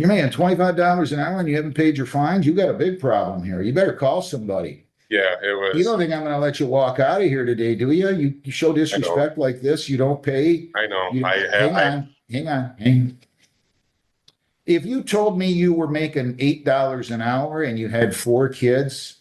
You're making $25 an hour and you haven't paid your fines? You got a big problem here. You better call somebody. Yeah, it You was. don't think I'm going to let you walk out of here today, do you? You show I know. disrespect like this, you don't pay. I know. You I have. hang on, hang on, hang on. If you told me you were making $8 an hour and you had four kids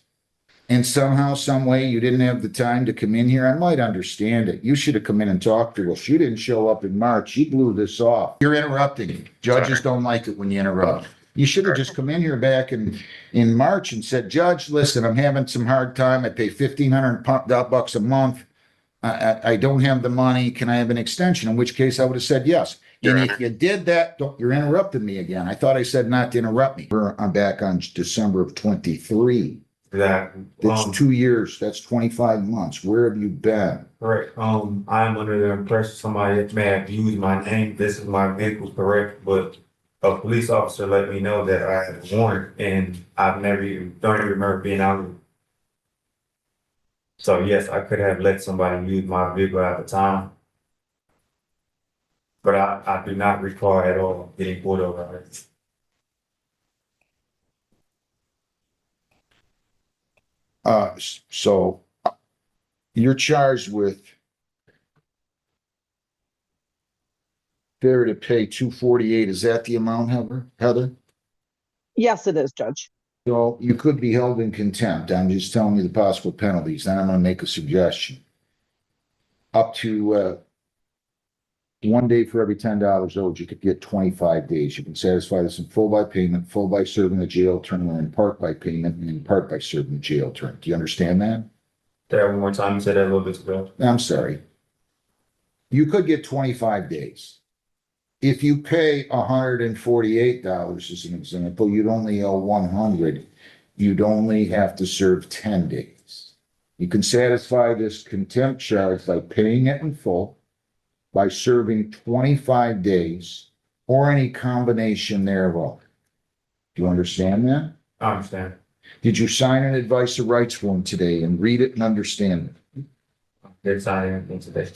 and somehow, some way you didn't have the time to come in here, I might understand it. You should have come in and talked to us. You didn't show up in March. You blew this off. You're interrupting. Judges don't like it when you interrupt. You should have just come in here back in March and said, Judge, listen, I'm having some hard time. I pay $1,500 a month. I don't have the money. Can I have an extension? In which case I would have said yes. And if you did that, you're interrupting me again. I thought I said not to interrupt me. I'm back on December of 23. Exactly. That's 2 years. That's 25 months. Where have you been? Correct. I'm under the impression somebody may have used my name. This is my vehicle, correct? But a police officer let me know that I had a warrant and I've never even, don't even remember being out. So yes, I could have let somebody use my vehicle at the time. But I do not recall at all getting pulled over. So you're charged with failure to pay 248. Is that the amount, Heather? Yes, it is, Judge. So you could be held in contempt. I'm just telling you the possible penalties. Then I'm going to make a suggestion. Up to 1 day for every $10 owed, you could get 25 days. You can satisfy this in full by payment, full by serving the jail term, or in part by payment, and in part by serving the jail term. Do you understand that? Say that one more time. You said that a little bit ago. I'm sorry. You could get 25 days. If you pay $148 as an example, you'd only owe 100. You'd only have to serve 10 days. You can satisfy this contempt charge by paying it in full, by serving 25 days, or any combination thereof. Do you understand that? I understand. Did you sign an advice of rights form today and read it and understand it? Did sign anything today.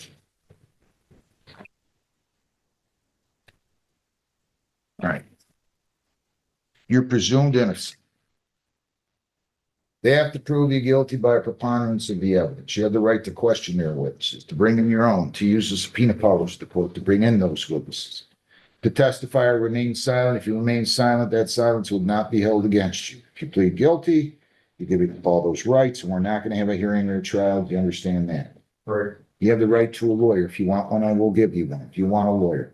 All right. You're presumed innocent. They have to prove you guilty by a preponderance of the evidence. You have the right to question their witnesses, to bring in your own, to use the subpoena powers to quote, to bring in those witnesses, to testify or remain silent. If you remain silent, that silence will not be held against you. If you plead guilty, you give up all those rights, and we're not going to have a hearing or a trial. Do you understand that? Right. You have the right to a lawyer. If you want one, I will give you one. If you want a lawyer.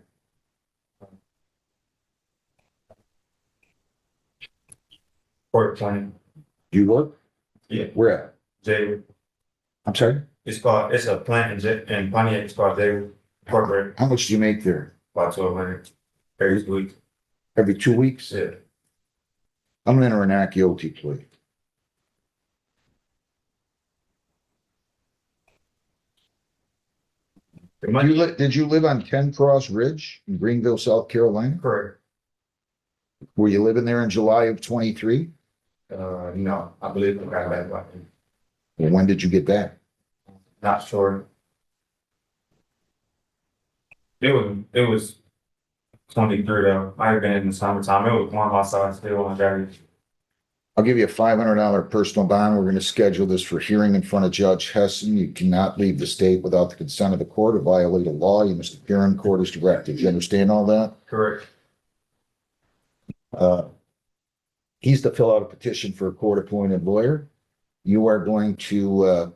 Court planning. Do you work? Yeah. Where at? Jail. I'm sorry? It's a plant in Pontiac. It's called Jail Corporate. How much do you make there? About 1,200 every week. Every 2 weeks? Yeah. I'm going to enter a not guilty plea. Did you live on Ken Cross Ridge in Greenville, South Carolina? Correct. Were you living there in July of 23? No, I believe I got back by then. Well, when did you get back? Not sure. It was 23 though. Might have been in the summertime. It was warm outside still on Saturday. I'll give you a $500 personal bond. We're going to schedule this for hearing in front of Judge Hessen. You cannot leave the state without the consent of the court or violate a law. You must appear in court as directed. You understand all that? Correct. He's to fill out a petition for a court-appointed lawyer. You are going to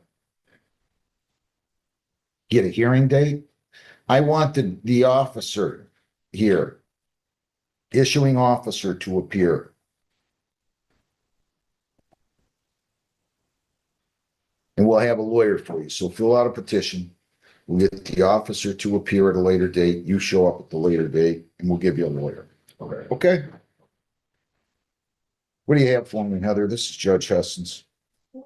get a hearing date. I want the officer here, issuing officer, to appear. And we'll have a lawyer for you. So fill out a petition. We'll get the officer to appear at a later date. You show up at the later date, and we'll give you a lawyer. Okay. Okay? What do you have for me, Heather? This is Judge Hessens. All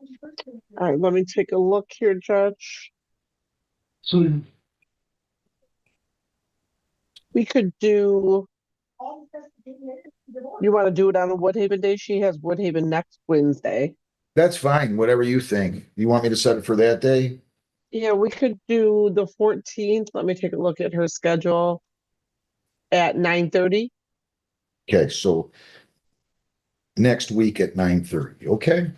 right, let me take a look here, Judge. We could do, you want to do it on a Woodhaven day? She has Woodhaven next Wednesday. That's fine, whatever you think. You want me to set it for that day? Yeah, we could do the 14th. Let me take a look at her schedule at 9:30. Okay, so next week at 9:30, okay?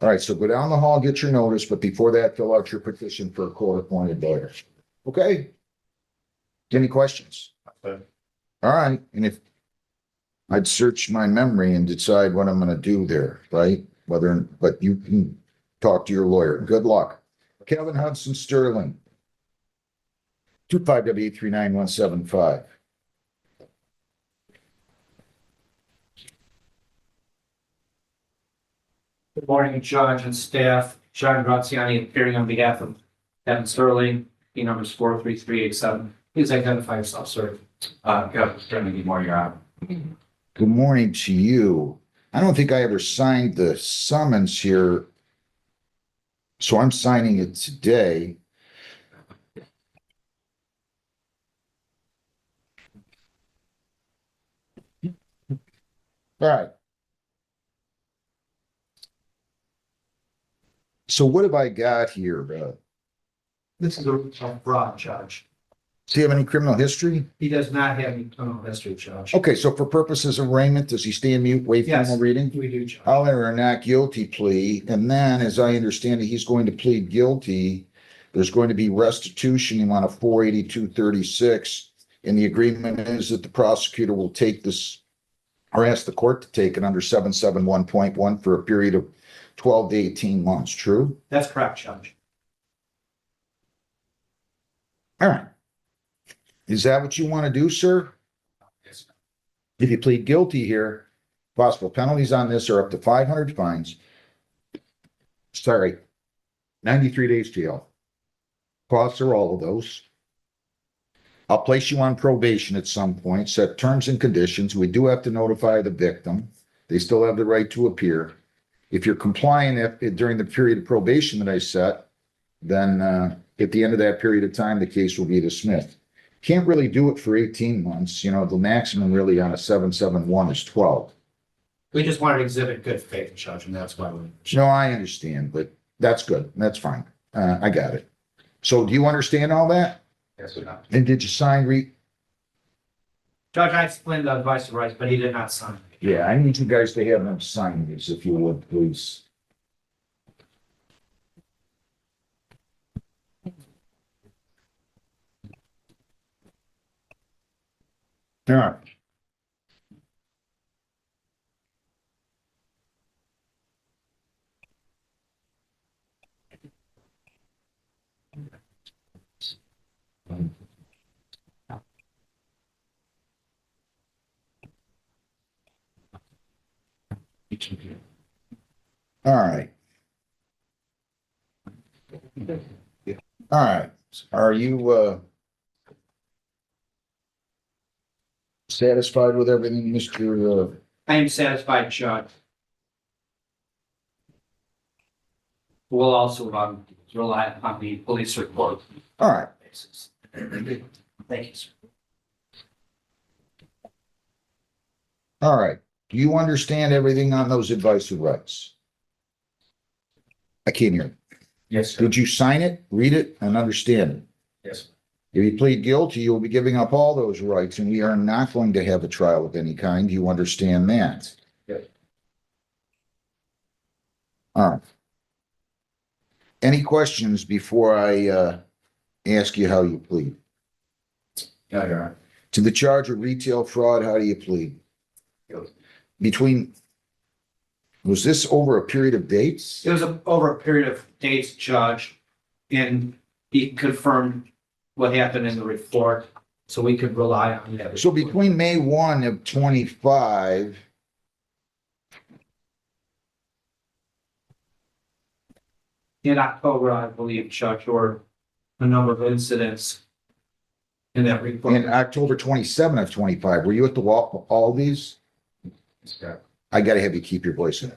All right, so go down the hall, get your notice, but before that, fill out your petition for a court-appointed lawyer. Okay? Any questions? Okay. All right, and if I'd search my memory and decide what I'm gonna do there, right? But you can talk to your lawyer. Good luck. Kevin Hudson Sterling. 25W839-175. Good morning, Judge and staff. John Graziani appearing on behalf of Kevin Sterling. Key number is 43387. Please identify yourself, sir. Kevin Sterling, good morning, Your Honor. Good morning to you. I don't think I ever signed the summons here. So I'm signing it today. All right. So what have I got here? This is a fraud, Judge. Does he have any criminal history? He does not have any criminal history, Judge. Okay, so for purposes of arraignment, does he stand mute, wait for Yes. formal reading? We do, Judge. I'll enter a not guilty plea, and then, as I understand it, he's going to plead guilty. There's going to be restitution. You want a 482.36, and the agreement is that the prosecutor will take this, or ask the court to take it under 771.1 for a period of 12 to 18 months. True? That's correct, Judge. All right. Is that what you want to do, sir? Yes. If you plead guilty here, possible penalties on this are up to 500 fines. Sorry, 93 days jail. Costs are all of those. I'll place you on probation at some point, set terms and conditions. We do have to notify the victim. They still have the right to appear. If you're complying during the period of probation that I set, then at the end of that period of time, the case will be dismissed. Can't really do it for 18 months. You know, the maximum really on a 771 is 12. We just wanted to exhibit good faith, Judge, and that's why we. No, I understand, but that's good. That's fine. I got it. So do you understand all that? Yes, we have. And did you sign Judge, I explained the advice of rights, but he did not sign. Yeah, I need you guys to have them sign these if you would, please. All right. All right. All right. Are you satisfied with everything, Mr. I am satisfied, Judge. We'll also rely upon the police report. All right. Basis. Thank you, sir. All right. Do you understand everything on those advice of rights? I can't hear. Yes, sir. Did you sign it, read it, and understand it? Yes. If you plead guilty, you will be giving up all those rights, and we are not going to have a trial of any kind. Do you understand that? Yes. All right. Any questions before I ask you how you plead? Yeah, Your Honor. To the charge of retail fraud, how do you plead? Was this over a period of dates? It was over a period of dates, Judge, and he confirmed what happened in the report, so we could rely on that. So between May 1 of 25 in October, I believe, Judge, or a number of incidents in that report. and October 27 of 25, were you at the Aldi's? I gotta have you keep your voice in.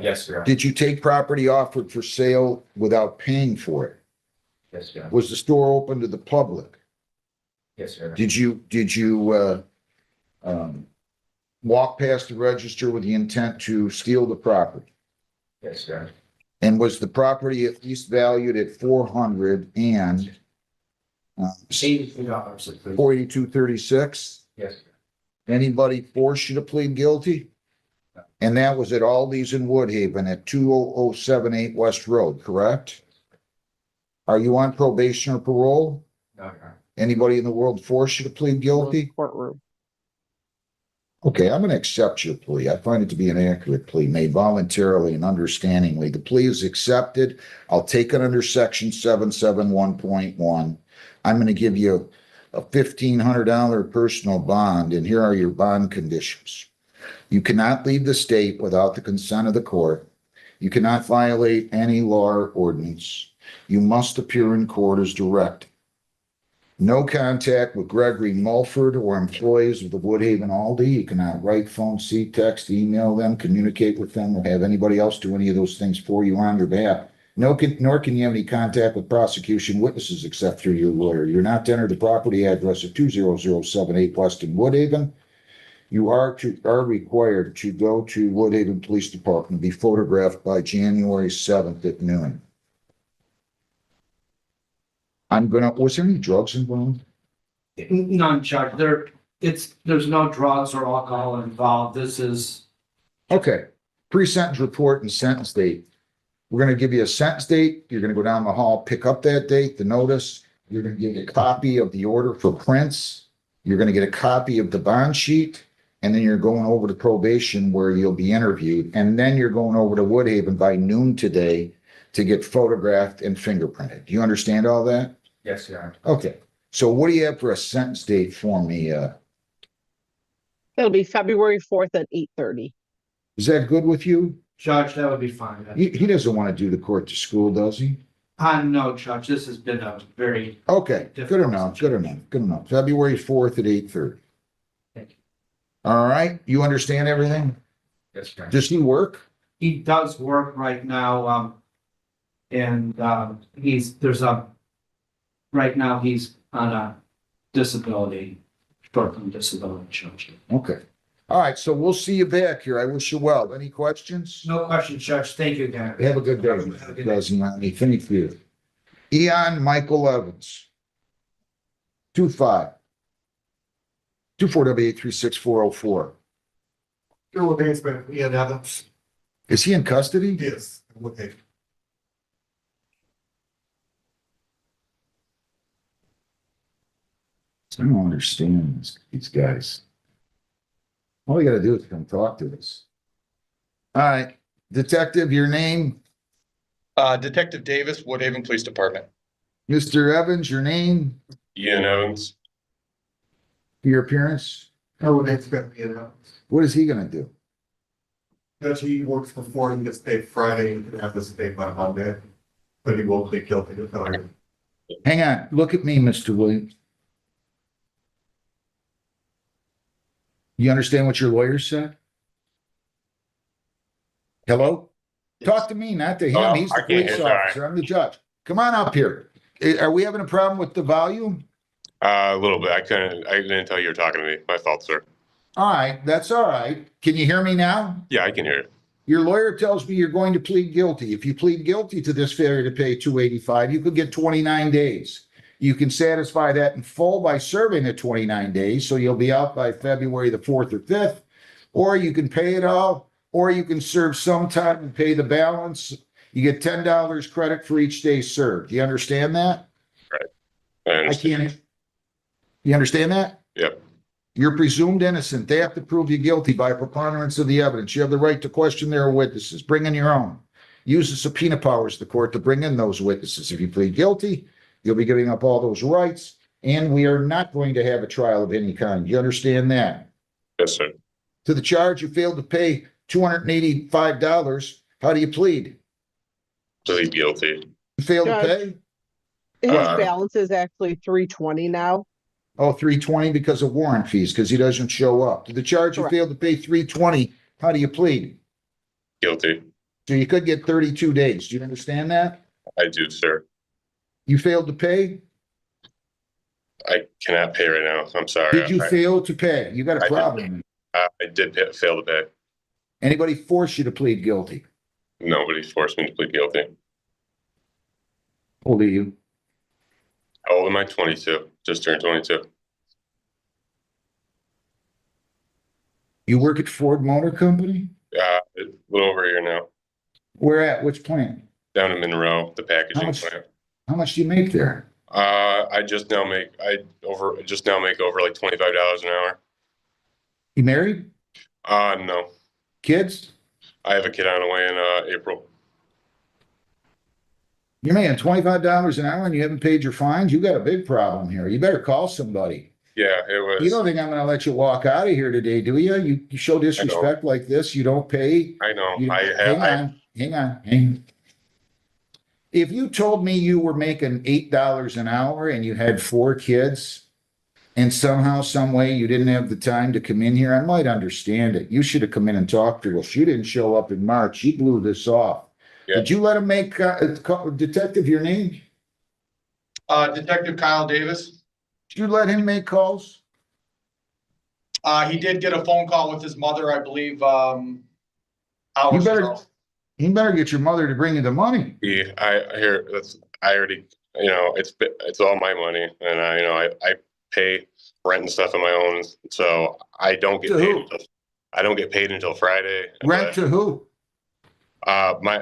Yes, Your Honor. Did you take property offered for sale without paying for it? Yes, Your Honor. Was the store open to the public? Yes, Your Honor. Did you walk past the register with the intent to steal the property? Yes, Your Honor. And was the property at least valued at $400 and $83. 482.36? Yes. Anybody force you to plead guilty? And that was at Aldi's in Woodhaven at 20078 West Road, correct? Are you on probation or parole? No, Your Honor. Anybody in the world force you to plead guilty? Courtroom. Okay, I'm gonna accept your plea. I find it to be an accurate plea made voluntarily and understandingly. The plea is accepted. I'll take it under section 771.1. I'm gonna give you a $1,500 personal bond, and here are your bond conditions. You cannot leave the state without the consent of the court. You cannot violate any law or ordinance. You must appear in court as directed. No contact with Gregory Mulford or employees of the Woodhaven Aldi. You cannot write, phone, see, text, email them, communicate with them, or have anybody else do any of those things for you on their behalf. Nor can you have any contact with prosecution witnesses except through your lawyer. You're not to enter the property address of 20078 Weston Woodhaven. You are required to go to Woodhaven Police Department and be photographed by January 7th at noon. Was there any drugs involved? None, Judge. There's no drugs or alcohol involved. This is, Okay, pre-sentence report and sentence date. We're gonna give you a sentence date. You're gonna go down the hall, pick up that date, the notice. You're gonna get a copy of the order for prints. You're gonna get a copy of the bond sheet. And then you're going over to probation where you'll be interviewed. And then you're going over to Woodhaven by noon today to get photographed and fingerprinted. Do you understand all that? yes, Your Honor. Okay, so what do you have for a sentence date for me? It'll be February 4th at 8:30. Is that good with you? Judge, that would be fine. He doesn't want to do the court to school, does he? No, Judge, this has been a very, Okay, good enough, good enough, good enough. February 4th at 8:30. thank you. All right, you understand everything? Yes, Your Honor. Does he work? He does work right now, and right now he's on a disability, short-term disability, Judge. Okay. All right, so we'll see you back here. I wish you well. Any questions? No question, Judge. Thank you again. Have a good day. Have a good day. Thank you. Eon Michael Evans. 24W836404. Your basement, Ian Adams. Is he in custody? Yes, okay. I don't understand these guys. All you gotta do is come talk to us. All right, detective, your name? Detective Davis, Woodhaven Police Department. Mr. Evans, your name? Ian Evans. Your appearance? Your basement, Ian Adams. What is he gonna do? Judge, he works before and gets paid Friday and can have this paid by Monday. But he will plead guilty to felony. Hang on, look at me, Mr. Williams. You understand what your lawyer said? Hello? Talk to me, not to him. He's I the can't hear, police sorry. officer. I'm the judge. Come on up here. Are we having a problem with the volume? A little bit. I didn't tell you were talking to me. My fault, sir. All right, that's all right. Can you hear me now? Yeah, I can hear you. Your lawyer tells me you're going to plead guilty. If you plead guilty to this failure to pay $285, you could get 29 days. You can satisfy that in full by serving the 29 days, so you'll be out by February the 4th or 5th, or you can pay it all, or you can serve some time and pay the balance. You get $10 credit for each day served. Do you understand that? I understand. can't. You understand that? Yep. You're presumed innocent. They have to prove you guilty by preponderance of the evidence. You have the right to question their witnesses. Bring in your own. Use the subpoena powers of the court to bring in those witnesses. If you plead guilty, you'll be giving up all those rights, and we are not going to have a trial of any kind. You understand that? Yes, sir. To the charge you failed to pay $285, how do you plead? Plead guilty. You failed to Judge. pay? His Uh, balance is actually 320 now. Oh, 320 because of warrant fees, because he doesn't show up. To the charge you Correct. failed to pay 320, how do you plead? Guilty. So you could get 32 days. Do you understand that? I do, sir. You failed to pay? I cannot pay right now. I'm sorry. Did you fail to pay? You got a I did. problem. I did fail to pay. Anybody force you to plead guilty? Nobody forced me to plead guilty. How old are you? How old am I? 22. Just turned 22. You work at Ford Motor Company? A little over a year now, Where at? Which plant? down in Monroe, the How packaging much, plant. how much do you make there? I just now make over like $25 an hour. You married? No, Kids? I have a kid on the way in April. You're making $25 an hour and you haven't paid your fines? You got a big problem here. You better call somebody. Yeah, it You was. don't think I'm gonna let you walk out of here today, do you? You show disrespect like this, you don't pay. I know. You, I hang have. on, hang on, hang on. If you told me you were making $8 an hour and you had 4 kids and somehow, some way you didn't have the time to come in here, I might understand it. You should have come in and talked to us. You didn't show up in March. You blew this off. Yeah. Did you let him make, detective your name? Detective Kyle Davis. Did you let him make calls? He did get a phone call with his mother, I believe, You hours better, ago. you better get your mother to bring you the money. Yeah, I already, it's all my money, and I pay rent and stuff on my own, so I don't get To paid. who? I don't get paid until Friday. Rent to who? My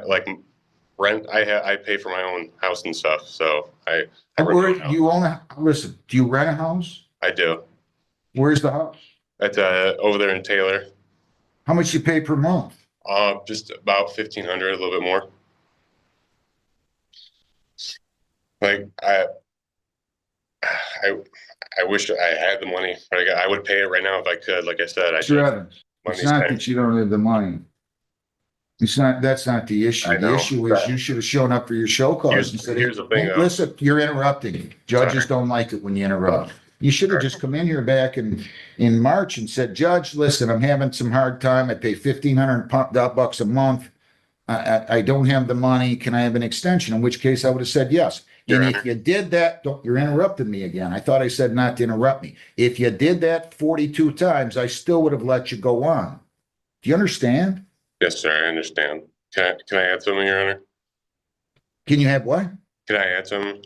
rent. I pay for my own house and stuff, so I rent Where my own house. you own listen, do you rent a house? I do. Where's the house? That's over there in Taylor. How much you pay per month? Just about 1,500, a little bit more. Like I wish I had the money. Like I would pay it right now if I could. Like I said, Mr. Evans, it's money's not tight. that you don't have the money. That's not the issue. I The know. issue is you should have shown up for your show cause instead Here's of. the thing, Hey, though. listen, you're interrupting. Judges don't like it when you interrupt. You should have Sorry. just come in here back in March and said, Judge, listen, I'm having some hard time. I pay $1,500 a month. I don't have the money. Can I have an extension? In which case I would have said yes. Your And if you did that, you're interrupting me again. I thought I said not to interrupt me. If you did that 42 times, I still would have let you go on. Do you understand? Yes, sir. I understand. Can I add something, Your Honor? Can you have what? Can I add something?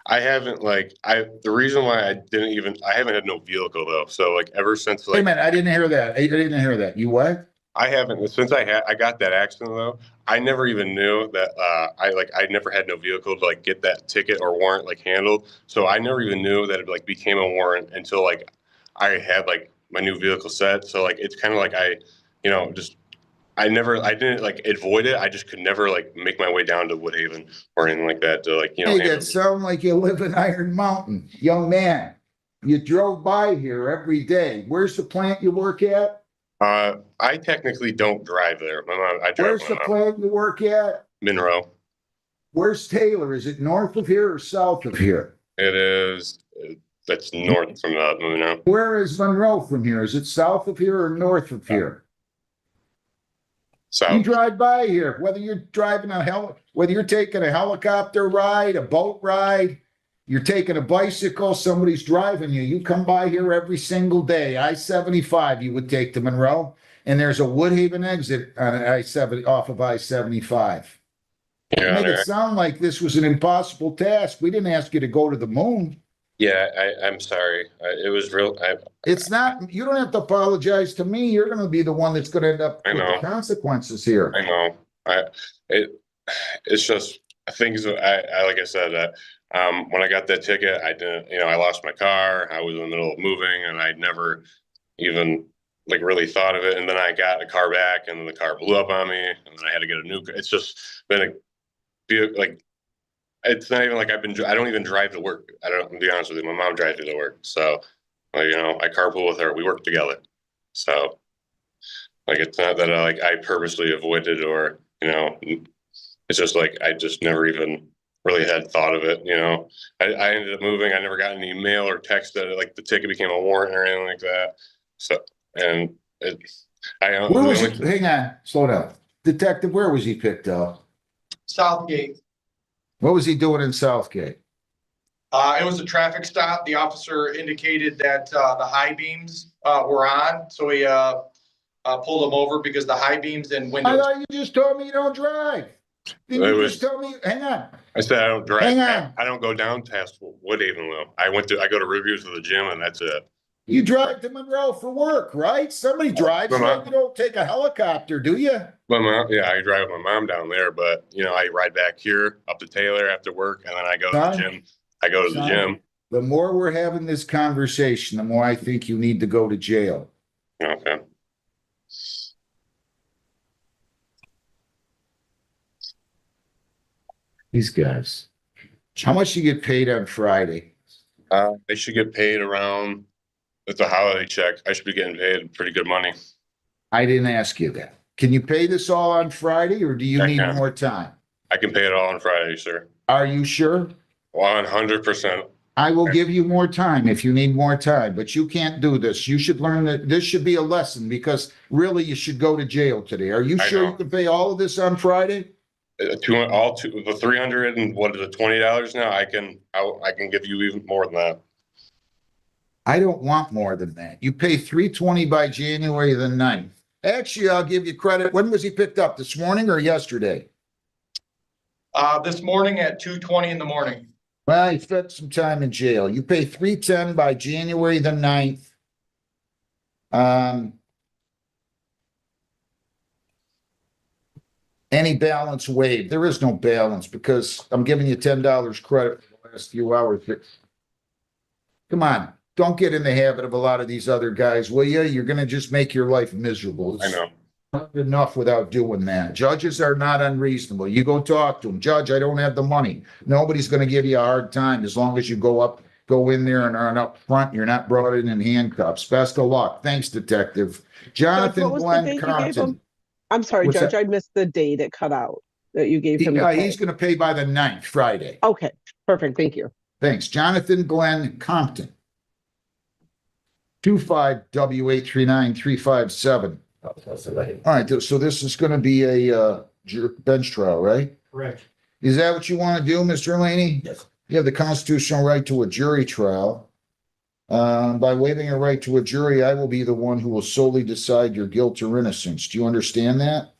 I haven't the reason why I haven't had no vehicle though. So ever since Wait a minute, I didn't hear that. I didn't hear that. You what? I haven't since I got that accident though. I never even knew that I never had no vehicle to get that ticket or warrant handled. So I never even knew that it became a warrant until I had my new vehicle set. So it's kind of just I didn't avoid it. I just could never make my way down to Woodhaven or anything like that to Hey, handle that it. sound like you live in Iron Mountain. Young man, you drove by here every day. Where's the plant you work at? I technically don't drive there. I drive Where's the my mom. plant you work at? Monroe. Where's Taylor? Is it north of here or south of here? It is. That's north from Monroe. Where is Monroe from here? Is it south of here or north of here? You South. drive by here, whether you're driving whether you're taking a helicopter ride, a boat ride, you're taking a bicycle, somebody's driving you. You come by here every single day. I-75, you would take to Monroe, and there's a Woodhaven exit on I-70 off of I-75. Your Make Honor. it sound like this was an impossible task. We didn't ask you to go to the moon. Yeah, I'm sorry. It was real. It's not, you don't have to apologize to me. You're going to be the one that's going to end up I with the know. consequences here. I know. It's just things. Like I said, when I got that ticket, I didn't. I lost my car. I was in the middle of moving, and I never even really thought of it. And then I got a car back, and then the car blew up on me, and then I had to get a new. It's just been it's not even I don't even drive to work. To be honest with you, my mom drives me to work. So, I carpool with her. We work together. So, it's not that I purposely avoided or, it's just I just never even really had thought of it. I ended up moving. I never got an email or text that the ticket became a warrant or anything like that. So, and Where was he? Hang on, slow down. Detective, where was he picked up? Southgate. What was he doing in Southgate? It was a traffic stop. The officer indicated that the high beams were on, so he pulled him over because the high beams and I windows. thought you just told me you don't drive. Didn't you just tell me? Hang on. I said I don't drive. Hang on. I don't go down past Woodhaven though. I go to reviews of the gym and that's it. You drive to Monroe for work, right? Somebody drives, Uh-huh. you don't take a helicopter, do you? My mom, yeah, I drive with my mom down there, but I ride back here up to Taylor after work, and then I go to the Son? gym. I go to the Son? gym. The more we're having this conversation, the more I think you need to go to jail. Okay. These guys. How much you get paid on Friday? They should get paid around. It's a holiday check. I should be getting paid pretty good money. I didn't ask you that. Can you pay this all on Friday or do you I need can. more time? I can pay it all on Friday, sir. Are you sure? 100%. I will give you more time if you need more time, but you can't do this. You should learn that this should be a lesson because really you should go to jail today. Are you I sure know. you can pay all of this on Friday? The 300 and what is it, $20 now? I can give you even more than that. I don't want more than that. You pay 320 by January the 9th. Actually, I'll give you credit. When was he picked up? This morning or yesterday? This morning at 2:20 in the morning. Well, he spent some time in jail. You pay 310 by January the 9th. Any balance waived? There is no balance because I'm giving you $10 credit for the last few hours. Come on, don't get in the habit of a lot of these other guys, will you? You're going to just make your life miserable. I know. Enough without doing that. Judges are not unreasonable. You go talk to them. Judge, I don't have the money. Nobody's going to give you a hard time as long as you go in there and are up front. You're not brought in handcuffs. Best of luck. Thanks, Detective. Jonathan Judge, what was the Glenn date you gave Compton. him? I'm sorry, What's Judge, that? I missed the date it cut out that you gave him to pay. He's going to pay by the 9th, Friday. Okay, perfect, thank you. Thanks. Jonathan Glenn Compton. 25W839357. All right, so this is going to be a bench trial, right? Correct. Is that what you want to do, Mr. Laney? Yes. You have the constitutional right to a jury trial. By waiving a right to a jury, I will be the one who will solely decide your guilt or innocence. Do you understand that?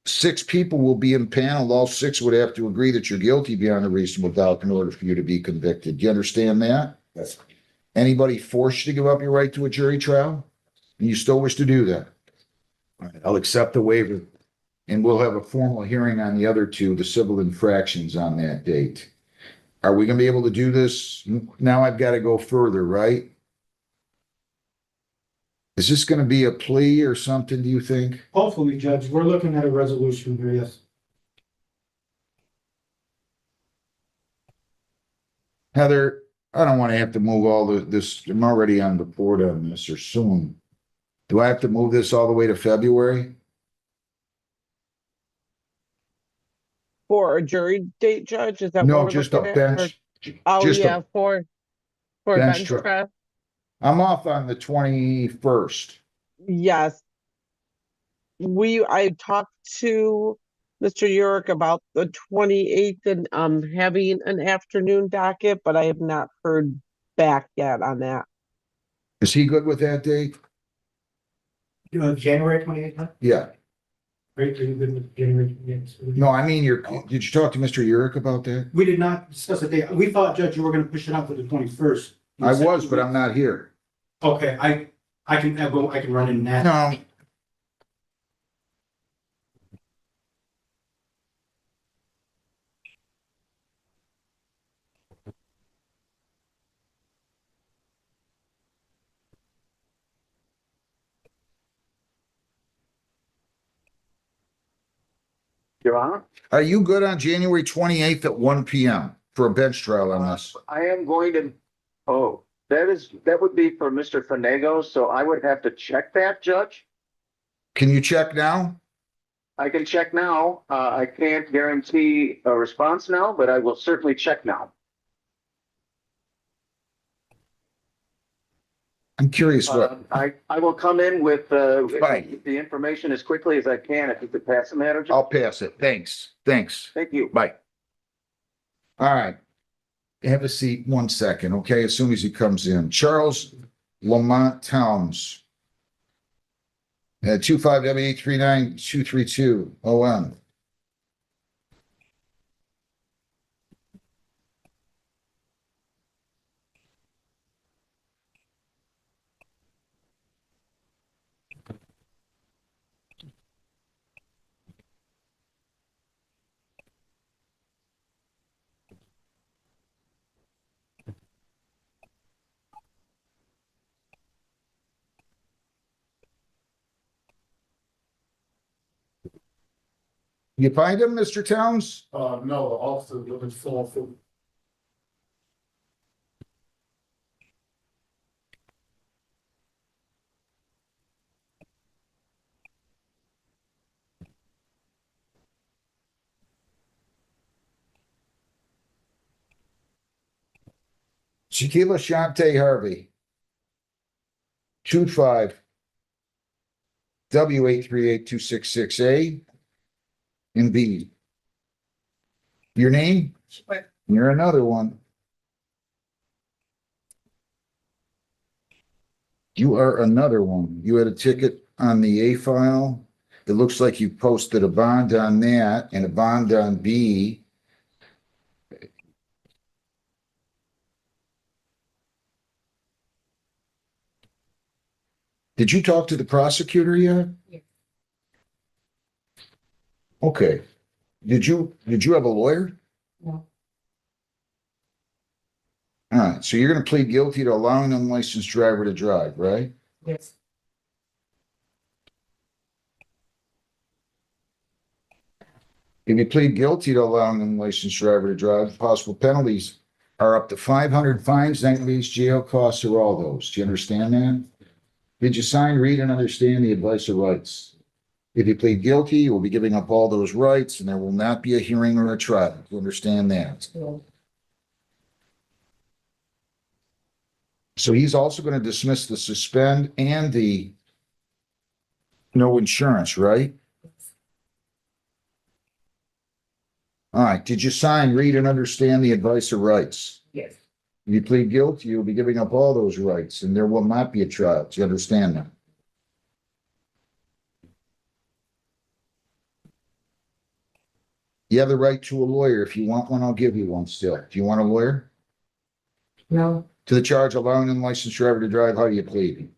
6 people will be impaneled. All 6 would have to agree that you're guilty beyond a reasonable doubt in order for you to be convicted. Do you understand that? Yes. Anybody force you to give up your right to a jury trial? And you still wish to do that? All right, I'll accept the waiver. And we'll have a formal hearing on the other 2, the civil infractions on that date. Are we gonna be able to do this? Now I've got to go further, right? Is this gonna be a plea or something, do you think? Hopefully, Judge, we're looking at a resolution here, yes. Heather, I don't want to have to move all this. I'm already on the board on this or soon. Do I have to move this all the way to February? For a jury date, Judge, is that what No, we're just a looking at? Or- bench. Oh, just a yeah, for a bench bench trial. trial? I'm off on the 21st. Yes. I talked to Mr. Yurick about the 28th and having an afternoon docket, but I have not heard back yet on that. Is he good with that date? January 28th, Yeah. right? Are you good with January 28th? No, I mean, did you talk to Mr. Urick about that? We did not discuss a date. We thought, Judge, you were gonna push it out to the 21st. I was, but I'm not here. Okay, I can go, I can run in that. No. Your Honor, Are you good on January 28th at 1 p.m. for a bench trial on this? I am going to, that would be for Mr. Fanego, so I would have to check that, Judge. Can you check now? I can check now. I can't guarantee a response now, but I will certainly check now. I'm curious what. I will come in with, Fine. the information as quickly as I can. If you could pass the matter, Judge. I'll pass it. Thanks. Thank you. Bye. All right. Have a seat 1 second, okay? As soon as he comes in. Charles Lamont Towns. 25W839232 OM. You find him, Mr. Towns? No, the officer looking for. Shaquila Shante Harvey. 25 W838266A and B. Your name? You're another one. You are another one. You had a ticket on the A file. It looks like you posted a bond on that and a bond on B. Did you talk to the prosecutor yet? Yes. Okay. Did you have a lawyer? No. All right, so you're gonna plead guilty to allowing an unlicensed driver to drive, right? Yes. If you plead guilty to allowing an unlicensed driver to drive, possible penalties are up to 500 fines, 90 days jail, costs, or all those. Do you understand that? Did you sign, read, and understand the advice of rights? If you plead guilty, you will be giving up all those rights, and there will not be a hearing or a trial. Do you understand that? No. So he's also going to dismiss the suspend and the no insurance, right? All right. Did you sign, read, and understand the advice of rights? Yes. If you plead guilty, you'll be giving up all those rights, and there will not be a trial. Do you understand that? You have the right to a lawyer. If you want one, I'll give you one still. Do you want a lawyer? No. To the charge of allowing an unlicensed driver to drive, how do you plead?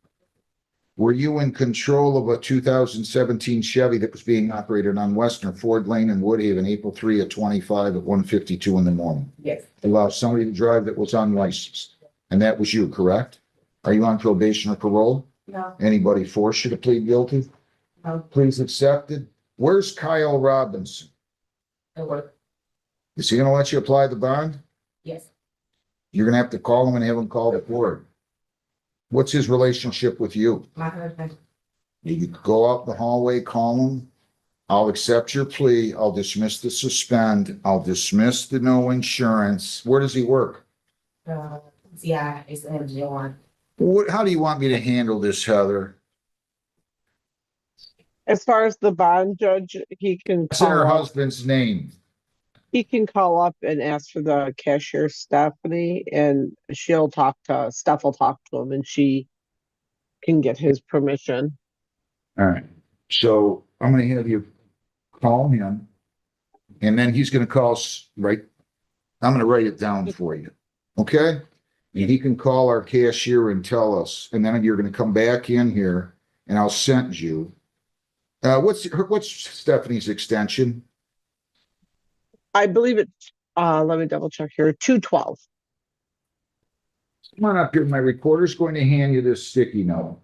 Were you in control of a 2017 Chevy that was being operated on Western Ford Lane in Woodhaven, April 3 at 25 at 1:52 in the morning? Yes. Allow somebody to drive that was unlicensed. And that was you, correct? Are you on probation or parole? No. Anybody force you to plead guilty? No. Please accept it. Where's Kyle Robinson? It worked. Is he gonna let you apply the bond? Yes. You're gonna have to call him and have him call the court. What's his relationship with you? My husband. You go out the hallway, call him. I'll accept your plea. I'll dismiss the suspend. I'll dismiss the no insurance. Where does he work? Yeah, it's MJ1. How do you want me to handle this, Heather? As far as the bond judge, he can What's in her call up, husband's name? he can call up and ask for the cashier Stephanie, and she'll talk to, Steph will talk to him and she can get his permission. All right. So I'm gonna have you call him. And then he's gonna call, right? I'm gonna write it down for you. Okay? And he can call our cashier and tell us, and then you're gonna come back in here and I'll send you. What's Stephanie's extension? I believe it's, let me double check here, 212. Come on up here. My recorder's going to hand you this sticky note.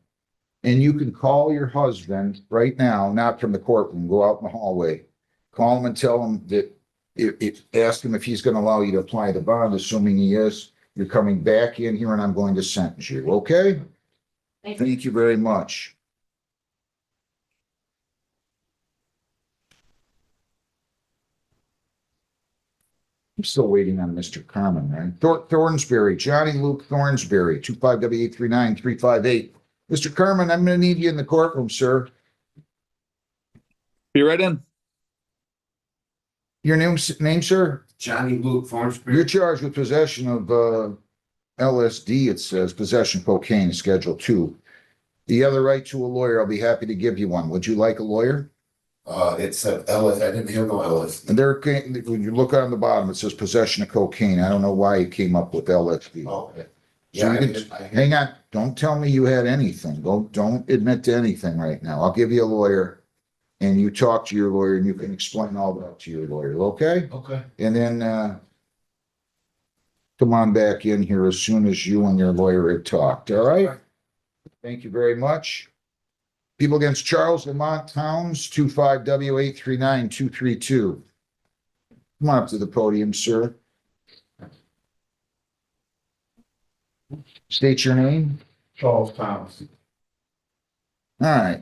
And you can call your husband right now, not from the courtroom, go out in the hallway. Call him and tell him that ask him if he's going to allow you to apply the bond, assuming he is. You're coming back in here and I'm going to sentence you, okay? Thank you very much. I'm still waiting on Mr. Carmen, right? Thornsberry, Johnny Luke Thornsberry, 25W839358. Mr. Carmen, I'm gonna need you in the courtroom, sir. Be right in. Your name, sir? Johnny Luke Thornsberry. You're charged with possession of LSD, it says, possession of cocaine, Schedule 2. The other right to a lawyer, I'll be happy to give you one. Would you like a lawyer? It said Ellis. I didn't hear no Ellis. And there, when you look on the bottom, it says possession of cocaine. I don't know why it came up with LSD. Oh, okay. So Yeah, you can, hang on, don't tell me you had anything. Don't admit to anything right now. I'll give you a lawyer and you talk to your lawyer and you can explain all that to your lawyer, okay? Okay. And then, come on back in here as soon as you and your lawyer had talked, all right? Thank you very much. People against Charles Lamont Towns, 25W839232. Come on up to the podium, sir. State your name. Charles Thomas. All right.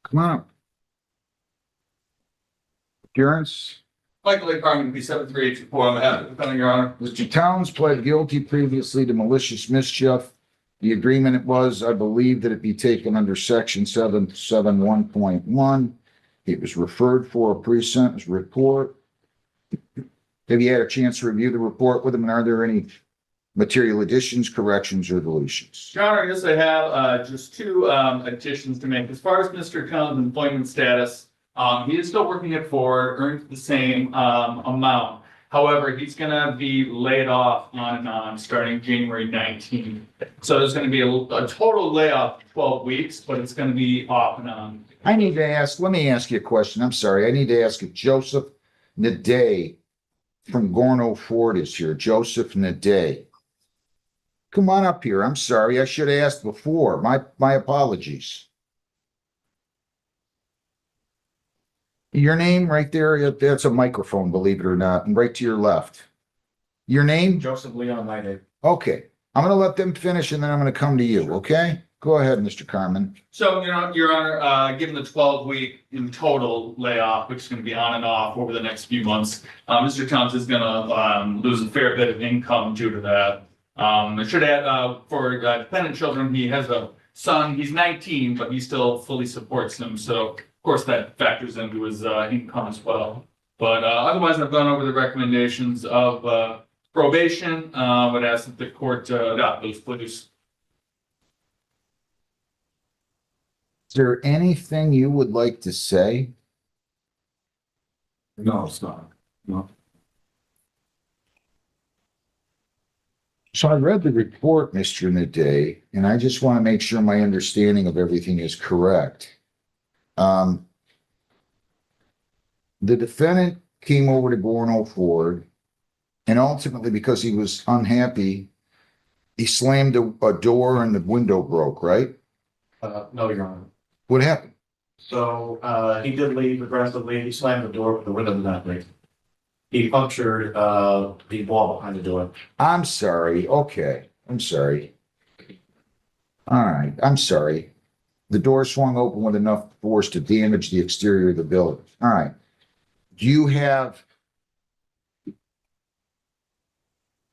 Come on up. Appearance. Michael A. Carmen, B 73824, on behalf of the defendant, Your Honor. Mr. Towns pled guilty previously to malicious mischief. The agreement was, I believe, that it be taken under section 771.1. It was referred for a pre-sentence report. Have you had a chance to review the report with him, and are there any material additions, corrections, or deletions? Your Honor, yes, I have just two additions to make. As far as Mr. Cumm's employment status, he is still working at Ford, earns the same amount. However, he's gonna be laid off on starting January 19th. So there's gonna be a total layoff of 12 weeks, but it's gonna be off and on. Let me ask you a question. I'm sorry. I need to ask if Joseph Naday from Gorno Ford is here. Joseph Naday. Come on up here. I'm sorry. I should have asked before. My apologies. Your name right there, that's a microphone, believe it or not, and right to your left. Your name? Joseph Leon Lyday. Okay. I'm going to let them finish and then I'm going to come to you, okay? Go ahead, Mr. Carmen. So, Your Honor, given the 12-week in total layoff, which is going to be on and off over the next few months, Mr. Towns is going to lose a fair bit of income due to that. I should add, for dependent children, he has a son. He's 19, but he still fully supports them. So, of course, that factors into his income as well. But otherwise, I've gone over the recommendations of probation. Would ask that the court adopt those pleas. Is there anything you would like to say? No, it's not. No. So I read the report, Mr. Naday, and I just want to make sure my understanding of everything is correct. The defendant came over to Gorno Ford, and ultimately, because he was unhappy, he slammed a door and the window broke, right? No, Your Honor. What happened? So, he did leave aggressively. He slammed the door, but the window did not break. He punctured, the wall behind the door. I'm sorry. Okay. I'm sorry. All right. I'm sorry. The door swung open with enough force to damage the exterior of the building. All right. Do you have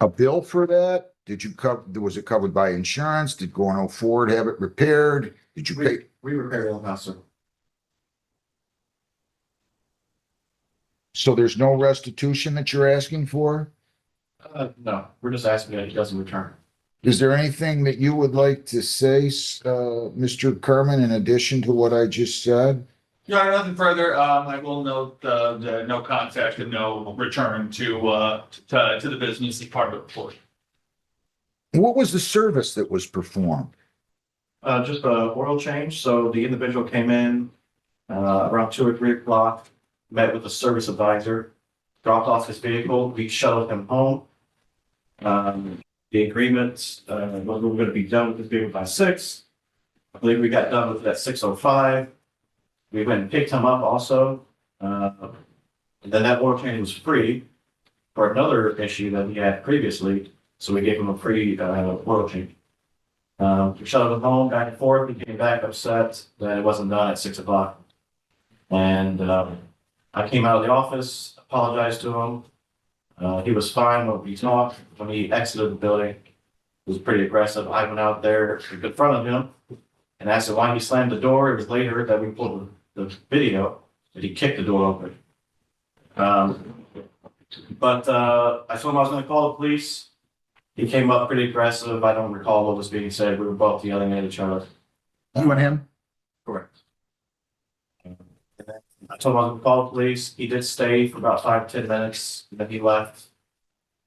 a bill for that? Did you cover, was it covered by insurance? Did Gorno Ford have it repaired? Did you pay? We repaired it in-house, sir. So there's no restitution that you're asking for? No, we're just asking that he doesn't return. Is there anything that you would like to say, Mr. Kerman, in addition to what I just said? Your Honor, nothing further. I will note the no contact and no return to the business as part of the report. What was the service that was performed? Just a oil change. So the individual came in around 2 or 3 o'clock, met with a service advisor, dropped off his vehicle. We shuttled him home. The agreement was we were going to be done with this vehicle by 6. I believe we got done with it at 6:05. We went and picked him up also. And then that oil change was free for another issue that he had previously. So we gave him a free oil change. We shuttled him home, back and forth. He came back upset that it wasn't done at 6 o'clock. And I came out of the office, apologized to him. He was fine when we talked. When he exited the building, it was pretty aggressive. I went out there in front of him and asked him why he slammed the door. It was later that we pulled the video that he kicked the door open. But I told him I was going to call the police. He came up pretty aggressive. I don't recall what was being said. We were both yelling at each other. You and him? Correct. I told him I was going to call the police. He did stay for about 5 to 10 minutes. Then he left.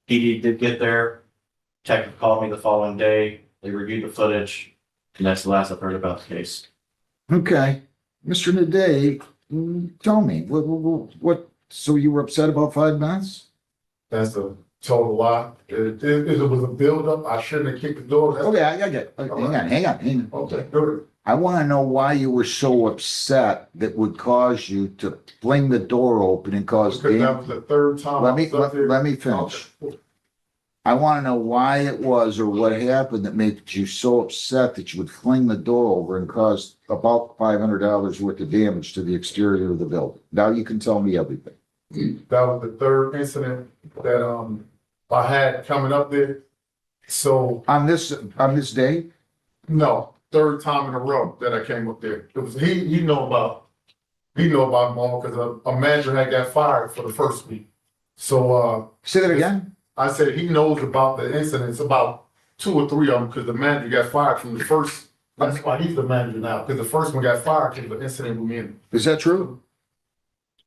He did get there. Detective called me the following day. They reviewed the footage. And that's the last I've heard about the case. Okay, Mr. Naday, tell me, what, so you were upset about 5 minutes? That's a total lie. It was a buildup. I shouldn't have kicked the door. That's- Okay, I get, hang on. Okay, good. I want to know why you were so upset that would cause you to fling the door open and cause Because that damage. was the third time. Let I me, was up there. let me finish. Okay. I want to know why it was or what happened that made you so upset that you would fling the door over and cause about $500 worth of damage to the exterior of the building. Now you can tell me everything. That was the third incident that, I had coming up there. So, On this day, no, third time in a row that I came up there. It was, he know about them all because a manager had got fired for the first week. So, say that again? I said he knows about the incidents, about 2 or 3 of them, because the manager got fired from the first. That's why he's the manager now, because the first one got fired because of the incident with me. Is that true?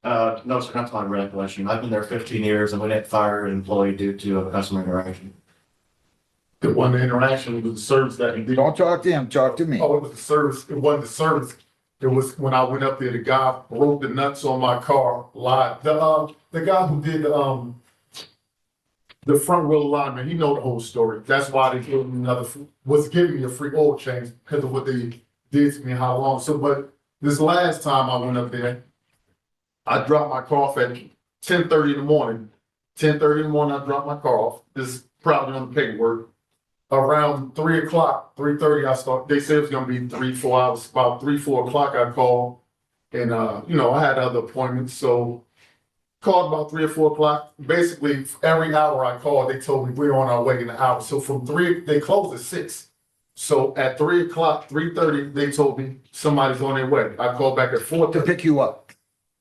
No, sir, not to my recollection. I've been there 15 years and we didn't fire an employee due to a customer interaction. It wasn't the interaction, it was the service that he did. Don't talk to him, talk to me. Oh, it was the service. It wasn't the service. It was when I went up there, the guy broke the nuts on my car live. The guy who did the front wheel alignment, he know the whole story. That's why they gave me was giving me a free oil change because of what they did to me, how long. So, but this last time I went up there, I dropped my car off at 10:30 in the morning. 10:30 in the morning, I dropped my car off. This is probably on the paperwork. Around 3 o'clock, 3:30, I start. They said it was gonna be 3-4 hours. About 3-4 o'clock, I called, and I had other appointments, so called about 3 or 4 o'clock. Basically, every hour I called, they told me we're on our way in an hour. So from 3, they closed at 6. So at 3 o'clock, 3:30, they told me somebody's on their way. I called back at 4 To pick you up.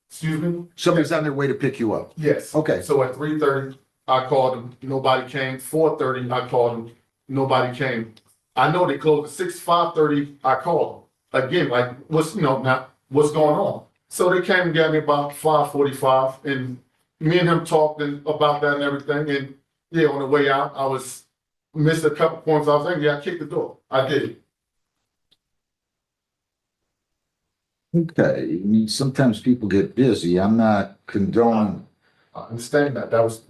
Excuse me. Somebody's on their way to pick you up. Yes. Okay. So at 3:30, I called them, nobody came. 4:30, I called them, nobody came. I know they closed at 6, 5:30, I called them. Again, like, what's going on? So they came and got me about 5:45, and me and him talked about that and everything, and yeah, on the way out, I missed a couple points. I was thinking, yeah, I kicked the door. I did. Okay, I mean, sometimes people get busy. I'm not condoning. I understand that. That was,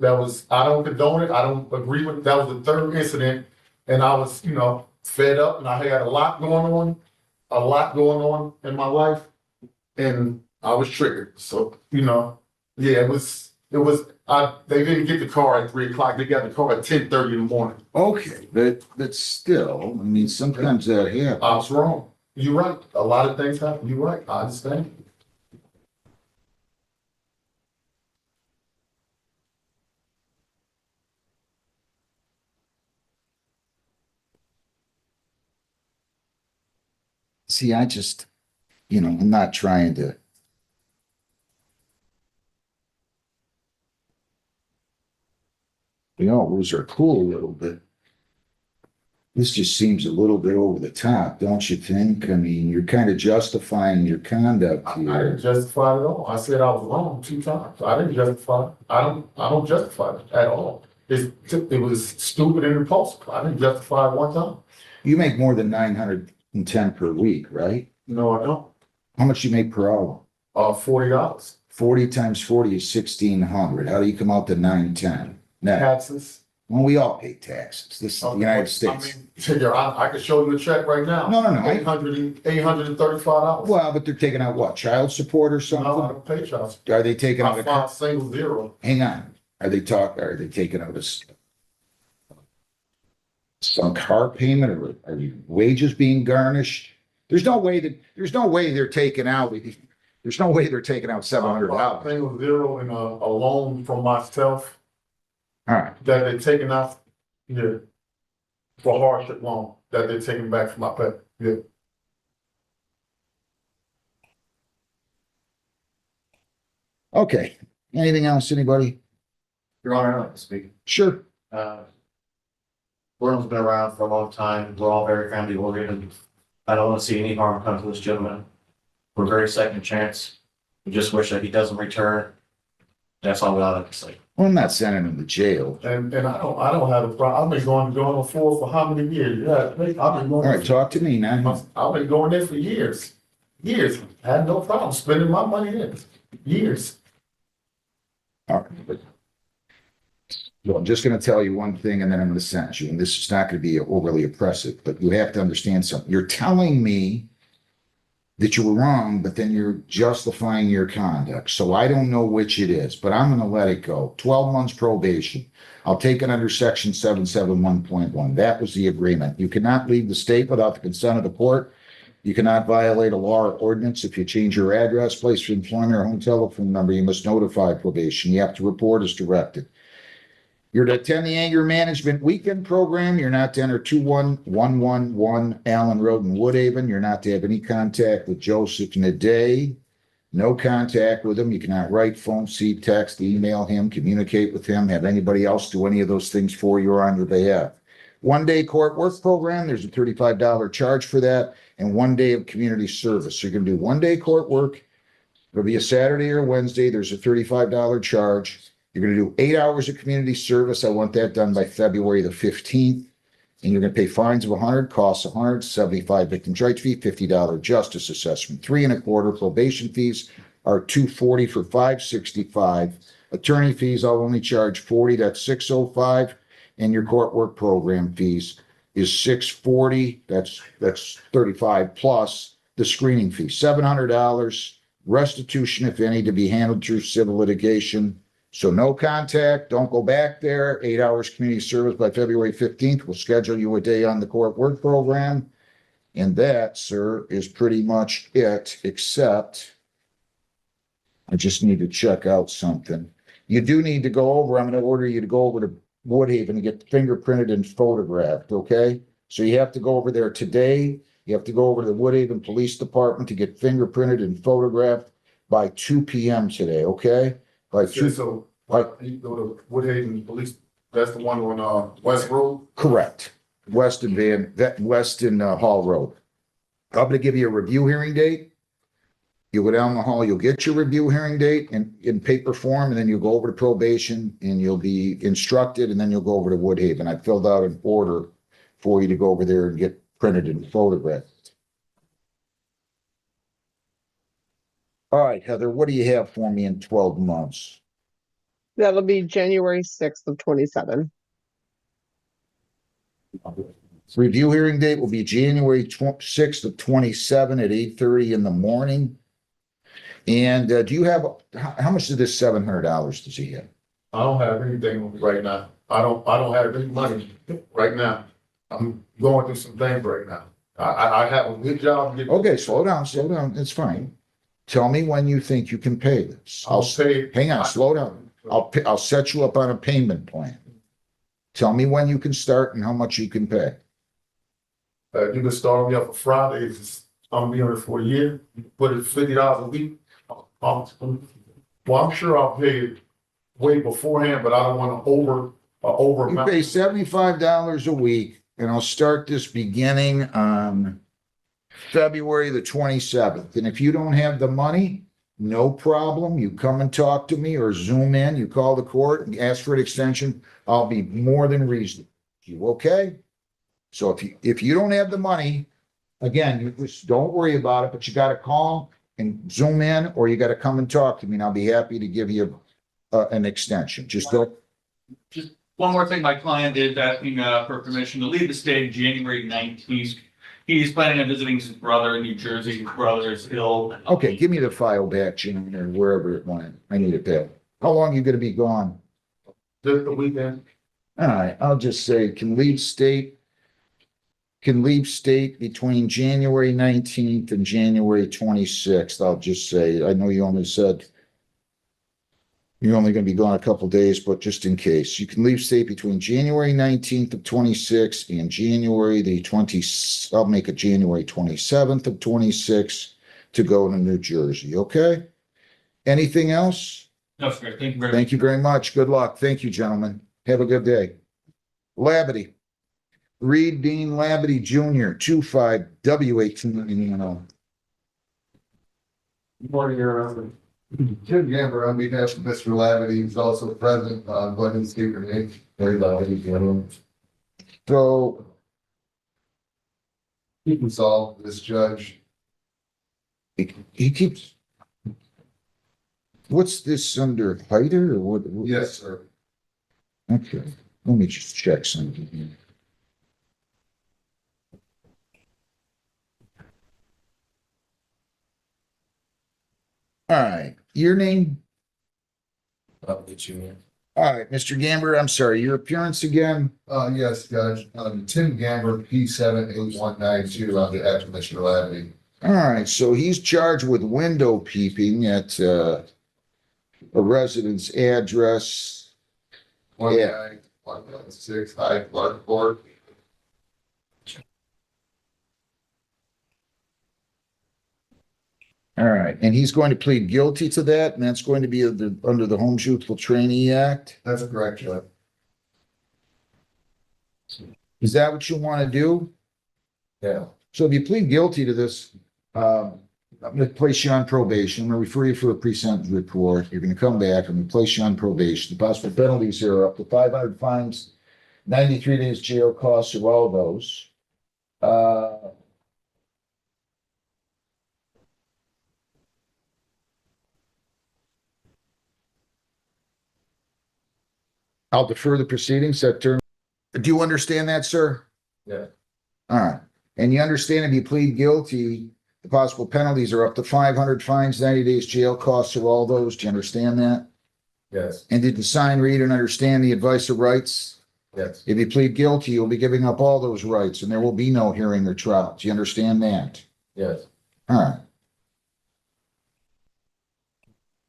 I don't condone it. I don't agree with, that was the third incident. And I was, fed up and I had a lot going on in my life. And I was triggered. So, yeah, they didn't get the car at 3 o'clock. They got the car at 10:30 in the morning. Okay, but still, I mean, sometimes that happens. I was wrong. You're right. A lot of things happen. You're right. I understand. See, I just, I'm not trying to. We all lose our cool a little bit. This just seems a little bit over the top, don't you think? I mean, you're kind of justifying your conduct I here. didn't justify it at all. I said I was wrong 2 times. I didn't justify it. I don't justify it at all. It was stupid and impulsive. I didn't justify it 1 time. You make more than 910 per week, right? No, I don't. How much you make per hour? $40. 40 times 40 is 1,600. How do you come out to 910? Net. Taxes. Well, we all pay taxes. This is the United States. I mean, I can show you a check right now. No. $835. Well, but they're taking out what? Child support or No, I something? don't pay child support. Are they taking out I found single zero. hang on. Are they taking out some car payment or are wages being garnished? There's no way they're taking out $700. Single zero and a loan from myself All right. that they're taking out, yeah, for hardship loan that they're taking back from my pay, yeah. Okay. Anything else, anybody? Your Honor, I'd like to speak. Sure. Courtroom's been around for a long time. We're all very family oriented. I don't want to see any harm come to this gentleman. We're very second chance. We just wish that he doesn't return. That's all I like to say. Well, I'm not sending him to jail. And I don't have a problem. I've been going on for how many years? Yeah, I've been All going. right, talk to me now. I've been going there for years. Years. Had no problem spending my money there. Years. All right. Well, I'm just going to tell you one thing and then I'm going to sentence you. And this is not going to be overly oppressive, but you have to understand something. You're telling me that you were wrong, but then you're justifying your conduct. So I don't know which it is, but I'm going to let it go. 12 months probation. I'll take it under section 771.1. That was the agreement. You cannot leave the state without the consent of the court. You cannot violate a law or ordinance. If you change your address, place of employment, or home telephone number, you must notify probation. You have to report as directed. You're to attend the anger management weekend program. You're not to enter 21111 Allen Road in Woodhaven. You're not to have any contact with Joseph Naday. No contact with him. You cannot write, phone, see, text, email him, communicate with him, have anybody else do any of those things for you or on your behalf. 1 day court work program. There's a $35 charge for that, and 1 day of community service. So you're going to do 1 day court work. It'll be a Saturday or Wednesday. There's a $35 charge. You're going to do 8 hours of community service. I want that done by February the 15th. And you're going to pay fines of 100, costs 100, 75 victims' rights fee, $50 justice assessment, 3 1/4 probation fees are $240 for 565. Attorney fees, I'll only charge 40, that's 605. And your court work program fees is 640, that's 35 plus the screening fee, $700. Restitution, if any, to be handled through civil litigation. So no contact, don't go back there. 8 hours community service by February 15th. We'll schedule you a day on the court work program. And that, sir, is pretty much it, except I just need to check out something. You do need to go over, I'm going to order you to go over to Woodhaven and get fingerprinted and photographed, okay? So you have to go over there today. You have to go over to the Woodhaven Police Department to get fingerprinted and photographed by 2 p.m. today, okay? By 2. So, you go to Woodhaven Police, that's the one on, West Road? Correct. Weston Hall Road. I'm going to give you a review hearing date. You go down the hall, you'll get your review hearing date in paper form, and then you'll go over to probation and you'll be instructed, and then you'll go over to Woodhaven. I filled out an order for you to go over there and get printed and photographed. All right, Heather, what do you have for me in 12 months? That'll be January 6th of 27. Review hearing date will be January 6th of 27 at 8:30 in the morning. And do you have, how much of this $700 does he have? I don't have anything right now. I don't have any money right now. I'm going through some things right now. I have a good job. Okay, slow down. It's fine. Tell me when you think you can pay this. I'll pay. Hang on, slow down. I'll set you up on a payment plan. Tell me when you can start and how much you can pay. You can start me up for Fridays. I'm gonna be on it for a year. Put it $50 a week. Well, I'm sure I'll pay it way beforehand, but I don't want to over. You pay $75 a week, and I'll start this beginning on February the 27th. And if you don't have the money, no problem. You come and talk to me or Zoom in. You call the court and ask for an extension. I'll be more than reasonable. You okay? So if you don't have the money, again, you just don't worry about it, but you got to call and Zoom in, or you got to come and talk to me, and I'll be happy to give you an extension. Just don't. Just one more thing, my client is asking for permission to leave the state January 19th. He's planning on visiting his brother in New Jersey. His brother is ill. Okay, give me the file back, Jim, or wherever it went. I need it back. How long are you going to be gone? Just the weekend. All right, I'll just say can leave state between January 19th and January 26th. I'll just say, I know you only said you're only going to be gone a couple days, but just in case, you can leave state between January 19th of 26 and January the 20th. I'll make it January 27th of 26 to go to New Jersey. Okay. Anything else? No, sir. Thank you very much. Thank you very much. Good luck. Thank you, gentlemen. Have a good day. Labadie. Reed Dean Labadie Jr., 25 W18. Morning, Your Honor. Tim Gamber, on behalf of Mr. Lavity, who's also present, go ahead and state your name. Very Lavity, gentlemen. So. He can solve this judge. He keeps. What's this under Hyder or what? Yes, sir. Okay, let me just check something here. All right, your name? I'll get you in. All right, Mr. Gamber, I'm sorry, your appearance again? Yes, Judge, Tim Gamber, P78192, on behalf of Mr. Lavity. All right, so he's charged with window peeping at a resident's address. 19116 High Clark Court. All right, and he's going to plead guilty to that, and that's going to be under the Homes Youthful Trainee Act? That's correct, Judge. Is that what you want to do? Yeah. So if you plead guilty to this, I'm going to place you on probation. I'm going to refer you for a pre-sentence report. You're going to come back. I'm going to place you on probation. The possible penalties here are up to 500 fines, 93 days jail, costs of all those. I'll defer the proceedings that term. Do you understand that, sir? Yeah. All right. And you understand if you plead guilty, the possible penalties are up to 500 fines, 90 days jail, costs of all those. Do you understand that? Yes. And did the sign read and understand the advice of rights? Yes. If you plead guilty, you'll be giving up all those rights and there will be no hearing or trial. Do you understand that? Yes. All right.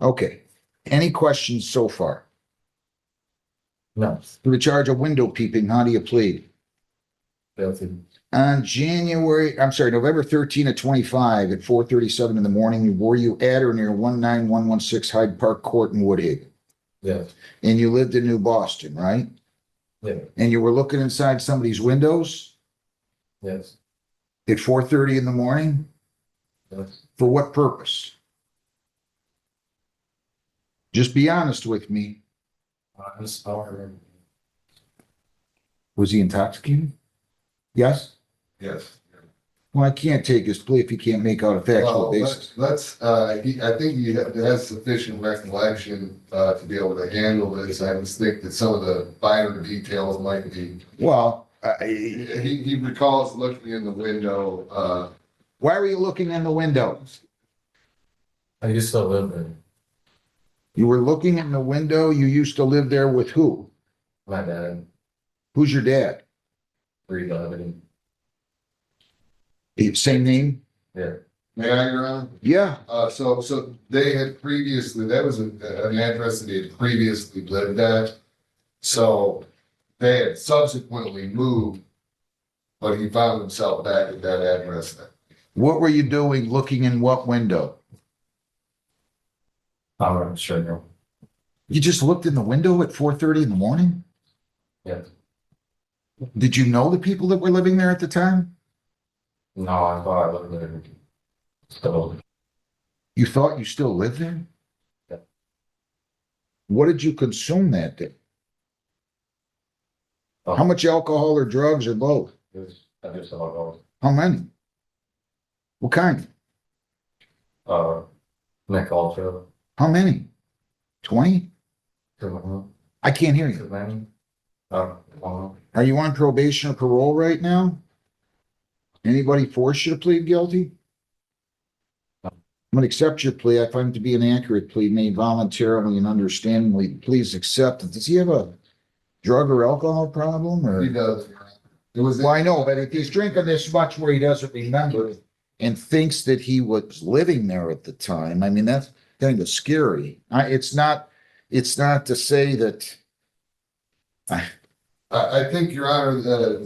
Okay. Any questions so far? No. For the charge of window peeping, how do you plead? Guilty. On November 13 of 25 at 4:37 in the morning, were you at or near 19116 Hyde Park Court in Woodhaven? Yes. And you lived in New Boston, right? Yeah. And you were looking inside somebody's windows Yes. at 4:30 in the morning? Yes. For what purpose? Just be honest with me. I'm sorry. Was he intoxicated? Yes? Yes. Well, I can't take his plea if he can't make out a factual Well, basis. I think he has sufficient recollection, to be able to handle this. I just think that some of the finer details might be. Well, He recalls looking in the window, why were you looking in the window? I used to live there. You were looking in the window. You used to live there with who? My dad, Who's your dad? Lavity. Same name? Yeah. May I, Your Honor? Yeah. So they had previously, that was an address that they had previously lived at. So they had subsequently moved, but he found himself back at that address. What were you doing looking in what window? I'm not sure. You just looked in the window at 4:30 in the morning? Yes. Did you know the people that were living there at the time? No, I thought I lived there. So, You thought you still lived there? Yeah. What did you consume that day? Oh. How much alcohol or drugs or both? I just all How many? What kind? Nick also. How many? 20? I can't hear you. many. Are you on probation or parole right now? Anybody force you to plead guilty? I'm going to accept your plea. I find it to be an accurate plea made voluntarily and understandingly. Please accept it. Does he have a drug or alcohol problem or? He does. It was. Well, I know, but if he's drinking this much where he doesn't remember and thinks that he was living there at the time, I mean, that's kind of scary. It's not to say that. I think, Your Honor,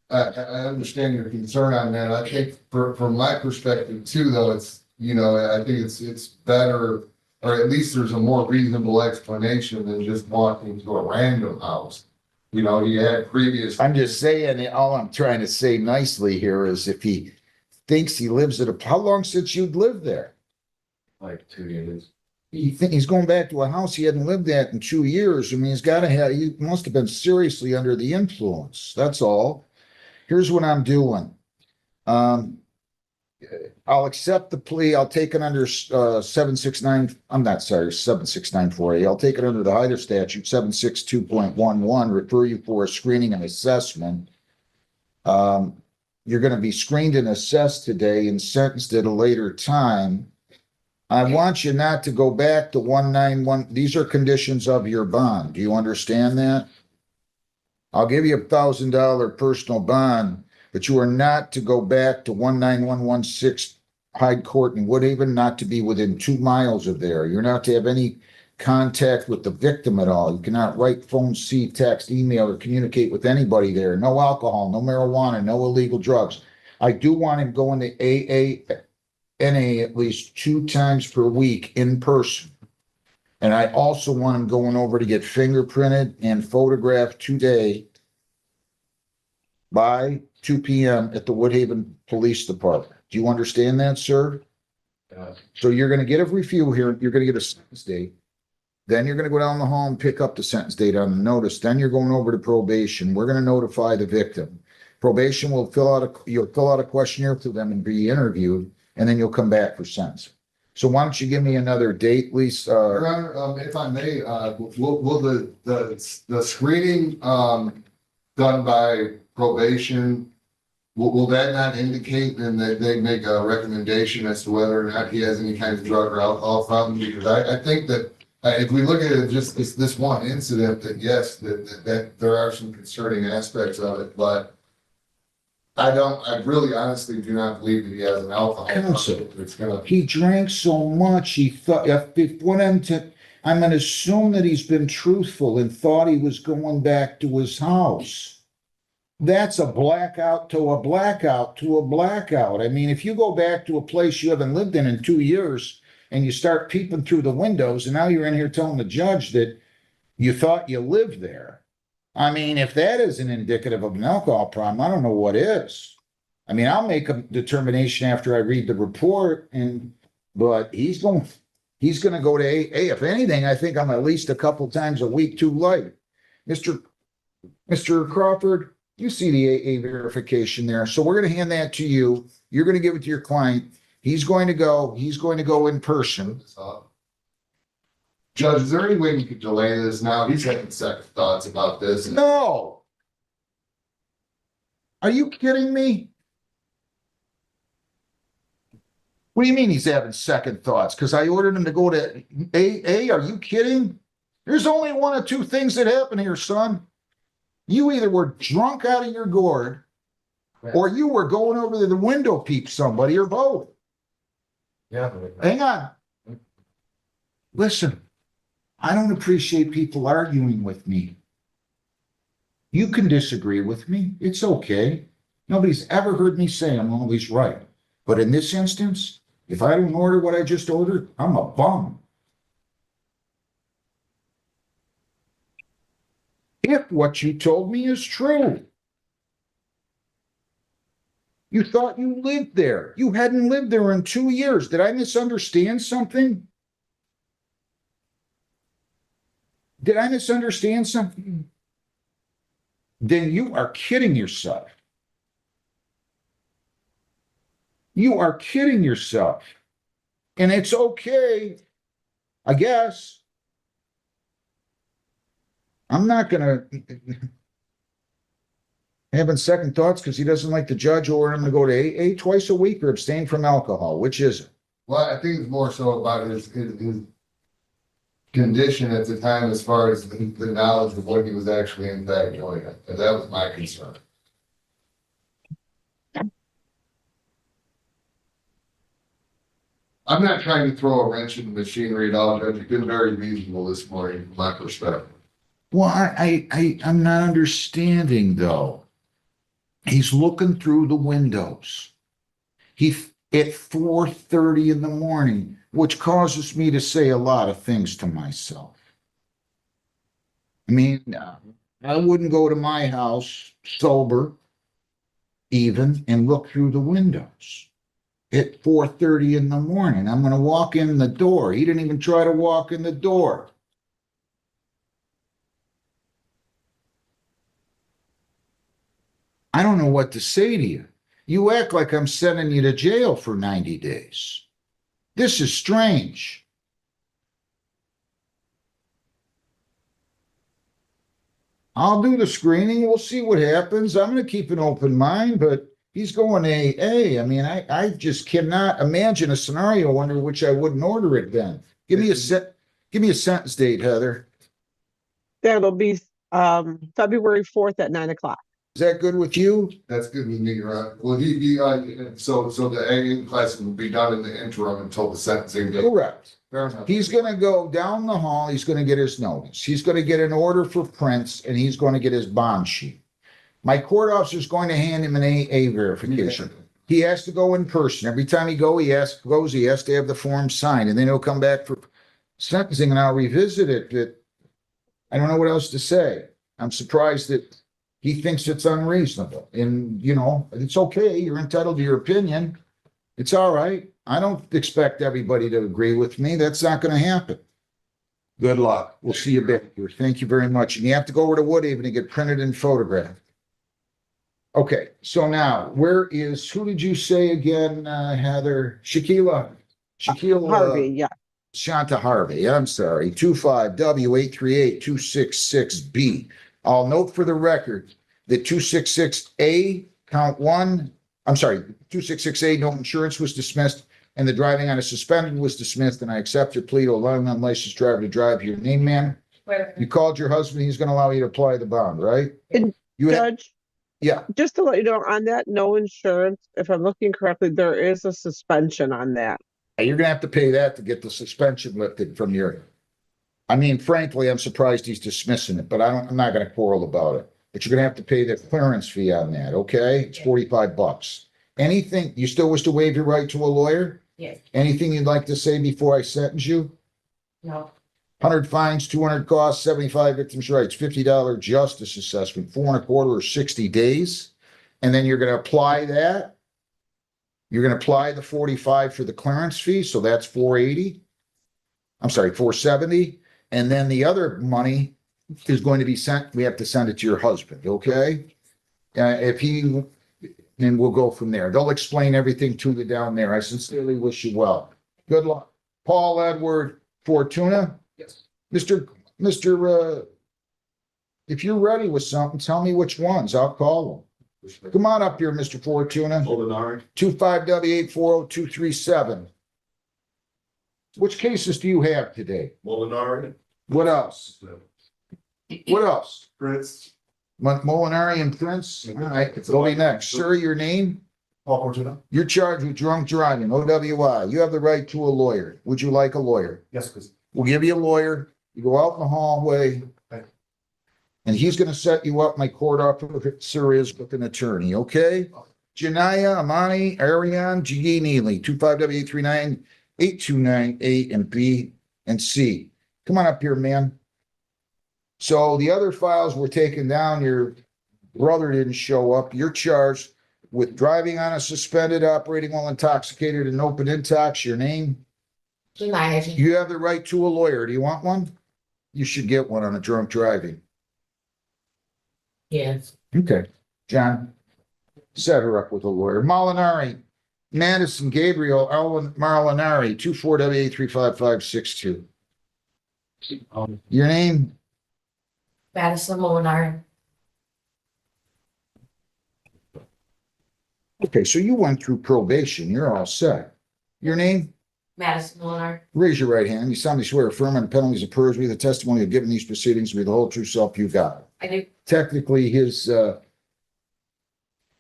I understand your concern on that. I think from my perspective too, though, it's, I think it's better, or at least there's a more reasonable explanation than just walking to a random house. He had previous. I'm just saying, all I'm trying to say nicely here is if he thinks he lives how long since you'd lived there? Like 2 years. he's going back to a house he hadn't lived at in 2 years. I mean, he must have been seriously under the influence. That's all. Here's what I'm doing. I'll accept the plea. I'll take it under 769. I'm not sorry, 76948. I'll take it under the Hyder statute 762.11. Refer you for a screening and assessment. You're going to be screened and assessed today and sentenced at a later time. I want you not to go back to 191. These are conditions of your bond. Do you understand that? I'll give you $1,000 personal bond, but you are not to go back to 19116 Hyde Court in Woodhaven, not to be within 2 miles of there. You're not to have any contact with the victim at all. You cannot write, phone, see, text, email, or communicate with anybody there. No alcohol, no marijuana, no illegal drugs. I do want him going to NA at least 2 times per week in person. And I also want him going over to get fingerprinted and photographed today by 2 p.m. at the Woodhaven Police Department. Do you understand that, sir? So you're going to get a review here. You're going to get a sentence date. Then you're going to go down the hall and pick up the sentence date on the notice. Then you're going over to probation. We're going to notify the victim. Probation will you'll fill out a questionnaire to them and be interviewed, and then you'll come back for sentence. So why don't you give me another date, Lisa? Your Honor, if I may, will the screening done by probation, will that not indicate then that they make a recommendation as to whether or not he has any kind of drug or alcohol problem? Because I think that if we look at it just this one incident, that yes, that there are some concerning aspects of it, but I really honestly do not believe that he has an alcohol problem. It's gonna. He drank so much, he thought, I'm going to assume that he's been truthful and thought he was going back to his house. That's a blackout to a blackout to a blackout. I mean, if you go back to a place you haven't lived in 2 years and you start peeping through the windows and now you're in here telling the judge that you thought you lived there. I mean, if that isn't indicative of an alcohol problem, I don't know what is. I mean, I'll make a determination after I read the report, but he's going to go to AA. If anything, I think I'm at least a couple times a week too late. Mr. Crawford, you see the AA verification there. So we're going to hand that to you. You're going to give it to your client. He's going to go in person. Judge, is there any way you could delay this now? He's having second thoughts about this. No. Are you kidding me? What do you mean he's having second thoughts? Because I ordered him to go to AA? Are you kidding? There's only one of 2 things that happen here, son. You either were drunk out of your gourd, or you were going over to the window peep somebody, or both. Yeah. Hang on. Listen, I don't appreciate people arguing with me. You can disagree with me. It's okay. Nobody's ever heard me say I'm always right. But in this instance, if I don't order what I just ordered, I'm a bum. If what you told me is true, you thought you lived there. You hadn't lived there in 2 years. Did I misunderstand something? Did I misunderstand something? Then you are kidding yourself. You are kidding yourself. And it's okay, I guess. I'm not going to having second thoughts because he doesn't like the judge or him to go to AA twice a week or abstain from alcohol. Which is it? Well, I think it's more so about his condition at the time as far as the knowledge of what he was actually in fact doing. And that was my concern. I'm not trying to throw a wrench in the machinery at all, Judge. You've been very reasonable this morning from my perspective. Well, I'm not understanding though. He's looking through the windows. At 4:30 in the morning, which causes me to say a lot of things to myself. I mean, I wouldn't go to my house sober even and look through the windows. at 4:30 in the morning. I'm gonna walk in the door. He didn't even try to walk in the door. I don't know what to say to you. You act like I'm sending you to jail for 90 days. This is strange. I'll do the screening. We'll see what happens. I'm going to keep an open mind, but he's going AA. I mean, I just cannot imagine a scenario under which I wouldn't order it then. Give me a sentence date, Heather. That'll be February 4th at 9 o'clock. Is that good with you? That's good with me, right? Well, so the AA class will be done in the interim until the sentencing date. Correct. Fair enough. He's going to go down the hall. He's going to get his notice. He's going to get an order for prints, and he's going to get his bond sheet. My court officer is going to hand him an AA verification. He has to go in person. Every time he has to have the form signed, and then he'll come back for sentencing, and I'll revisit it. But I don't know what else to say. I'm surprised that he thinks it's unreasonable. And, you know, it's okay. You're entitled to your opinion. It's all right. I don't expect everybody to agree with me. That's not going to happen. Good luck. We'll see you back here. Thank you very much. And you have to go over to Woodhaven to get printed and photographed. Okay, so now who did you say again, Heather? Shaquila Harvey, yeah. Shanta Harvey, I'm sorry, 25W838-266B. I'll note for the record that 266A, count one, 266A, no insurance was dismissed, and the driving on a suspended was dismissed, and I accept your plea to allow an unlicensed driver to drive. Your name, ma'am? You called your husband, he's gonna allow you to apply the bond, right? And Judge? Yeah. Just to let you know, on that no insurance, if I'm looking correctly, there is a suspension on that. You're gonna have to pay that to get the suspension lifted from your. I mean, frankly, I'm surprised he's dismissing it, but I'm not gonna quarrel about it. But you're gonna have to pay the clearance fee on that, okay? It's $45. Anything, you still wish to waive your right to a lawyer? Yes. Anything you'd like to say before I sentence you? No. 100 fines, 200 costs, 75 victims' rights, $50 justice assessment, 4.25 or 60 days. And then you're gonna apply that. You're gonna apply the 45 for the clearance fee, so that's 480. I'm sorry, 470. And then the other money is going to be sent, we have to send it to your husband, okay? And we'll go from there. They'll explain everything to you down there. I sincerely wish you well. Good luck. Paul Edward Fortuna? Yes. Mr. If you're ready with something, tell me which ones. I'll call them. Come on up here, Mr. Fortuna. Molinari. 25W840-237. Which cases do you have today? Molinari. What else? What else? Prince. Molinari and Prince? All right, go be next. Sir, your name? Paul Fortuna. You're charged with drunk driving, OWI. You have the right to a lawyer. Would you like a lawyer? Yes, please. We'll give you a lawyer. You go out in the hallway. Okay. And he's gonna set you up. My court officer is with an attorney, okay? Janaya, Amani, Ariane, G. Neely, 25W839-8298 and B and C. Come on up here, man. So the other files were taken down. Your brother didn't show up. You're charged with driving on a suspended, operating while intoxicated, and open intox. Your name? You have the right to a lawyer. Do you want one? You should get one on a drunk driving. Yes. Okay. John, set her up with a lawyer. Molinari, Madison Gabriel, Molinari, 24W835-562. Your name? Madison Molinari. Okay, so you went through probation. You're all set. Your name? Madison Molinari. Raise your right hand. You solemnly swear affirm on the penalties of perjury, the testimony you've given these proceedings will be the whole true self you got. I do. Technically, his,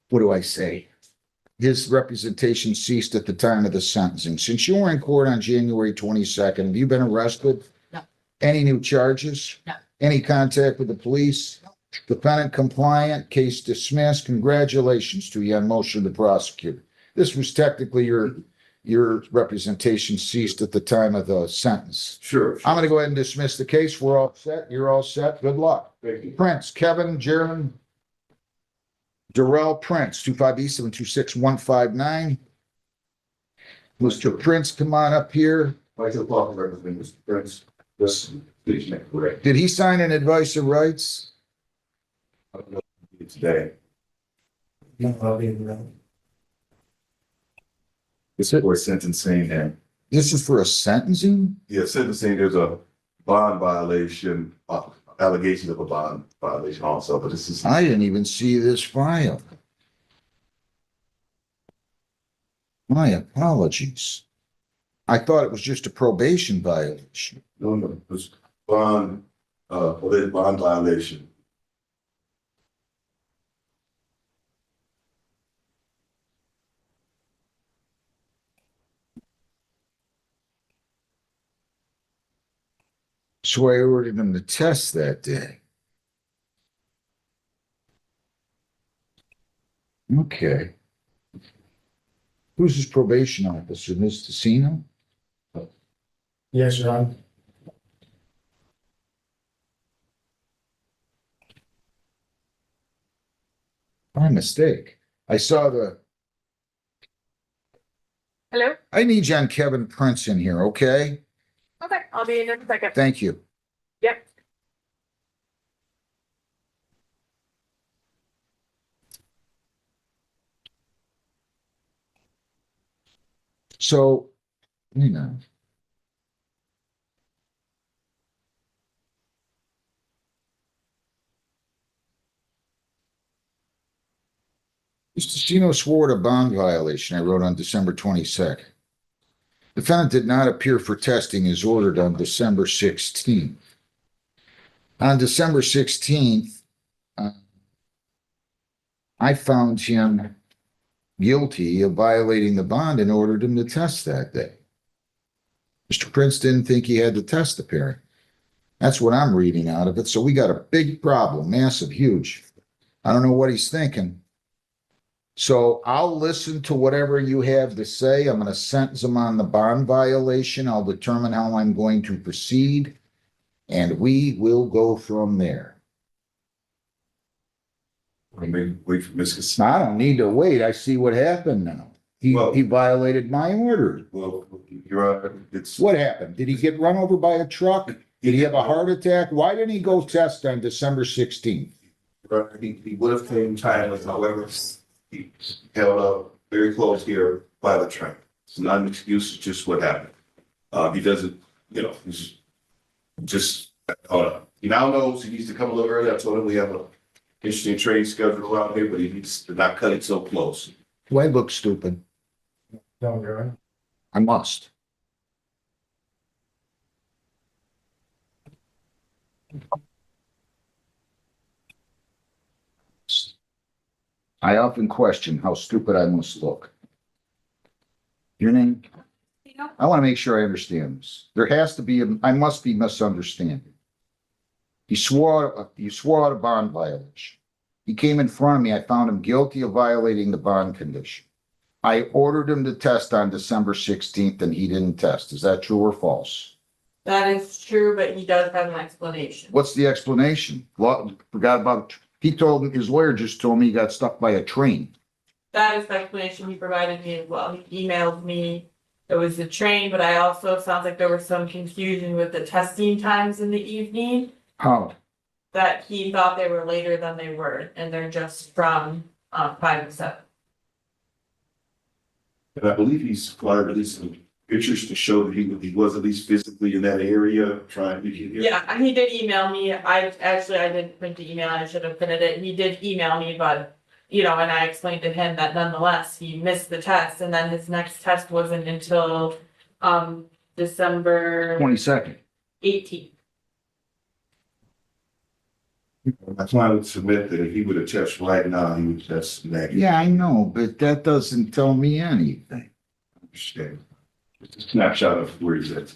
what do I say? His representation ceased at the time of the sentencing. Since you were in court on January 22nd, have you been arrested? No. Any new charges? No. Any contact with the police? No. Defendant compliant, case dismissed. Congratulations to you on motion of the prosecutor. This was technically your representation ceased at the time of the sentence. Sure. I'm going to go ahead and dismiss the case. We're all set. You're all set. Good luck. Thank you. Prince, Kevin, Jaron, Darrell Prince, 25E726-159. Mr. Prince, come on up here. Michael Clark, representing Mr. Prince. This, please make correct. Did he sign an advice of rights? Today. Is it? For sentencing and, This is for a sentencing? yeah, sentencing, there's a bond violation, allegations of a bond violation also, but this is. I didn't even see this file. My apologies. I thought it was just a probation violation. No, it's bond, alleged bond violation. So I ordered him to test that day. Okay. Who's his probation officer, Ms. Tessino? Yes, Your Honor. My mistake. I saw the. Hello? I need John Kevin Prince in here, okay? Okay, I'll be in a second. Thank you. Yep. So, hang on. Mr. Tessino swore to bond violation I wrote on December 22nd. Defendant did not appear for testing as ordered on December 16th. On December 16th, I found him guilty of violating the bond and ordered him to test that day. Mr. Prince didn't think he had to test apparently. That's what I'm reading out of it. So we got a big problem, massive, huge. I don't know what he's thinking. So I'll listen to whatever you have to say. I'm going to sentence him on the bond violation. I'll determine how I'm going to proceed, and we will go from there. I mean, wait for Ms. I don't need to wait. I see what happened now. He violated my order. Well, Your Honor, it's. What happened? Did he get run over by a truck? Did he have a heart attack? Why didn't he go test on December 16th? He would have came timely, however, he held up very close here by the train. It's not an excuse, it's just what happened. He doesn't, he's just, he now knows he needs to come a little early. I told him we have a interesting train schedule around here, but he needs to not cut it so close. Do I look stupid? No, Your Honor. I must. I often question how stupid I must look. Your name? I want to make sure I understand this. There has to be, I must be misunderstanding. You swore out a bond violation. He came in front of me. I found him guilty of violating the bond condition. I ordered him to test on December 16th and he didn't test. Is that true or false? That is true, but he does have an explanation. What's the explanation? Forgot about, he told me, his lawyer just told me he got stuck by a train. That is the explanation he provided me as well. He emailed me. It was a train, but I also, sounds like there was some confusion with the testing times in the evening. How? That he thought they were later than they were, and they're just from 5 to 7. And I believe he's supplied at least some pictures to show that he was at least physically in that area trying to get here. Yeah, and he did email me. I didn't print the email. I should have printed it. He did email me, but and I explained to him that nonetheless he missed the test, and then his next test wasn't until December 22nd. 18th. I plan to submit that if he would have tested right now, he would test negative. Yeah, I know, but that doesn't tell me anything. Understand. It's a snapshot of where he's at.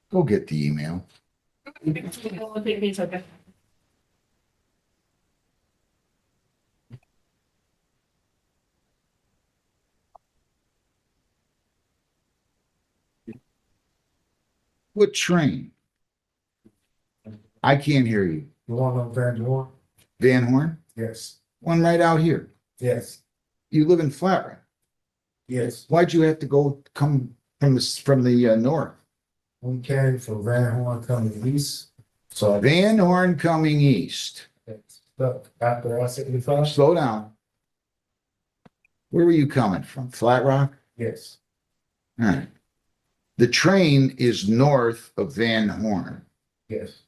Go get the email. Okay. What train? I can't hear you. The one on Van Dorn? Van Horn? Yes. One right out here. Yes. You live in Flat Rock. Yes. Why'd you have to come from the north? We came from Van Horn coming east. So Van Horn coming east. stuck after I-75? Slow down. Where were you coming from? Flat Rock? Yes. All right. The train is north of Van Horn. Yes.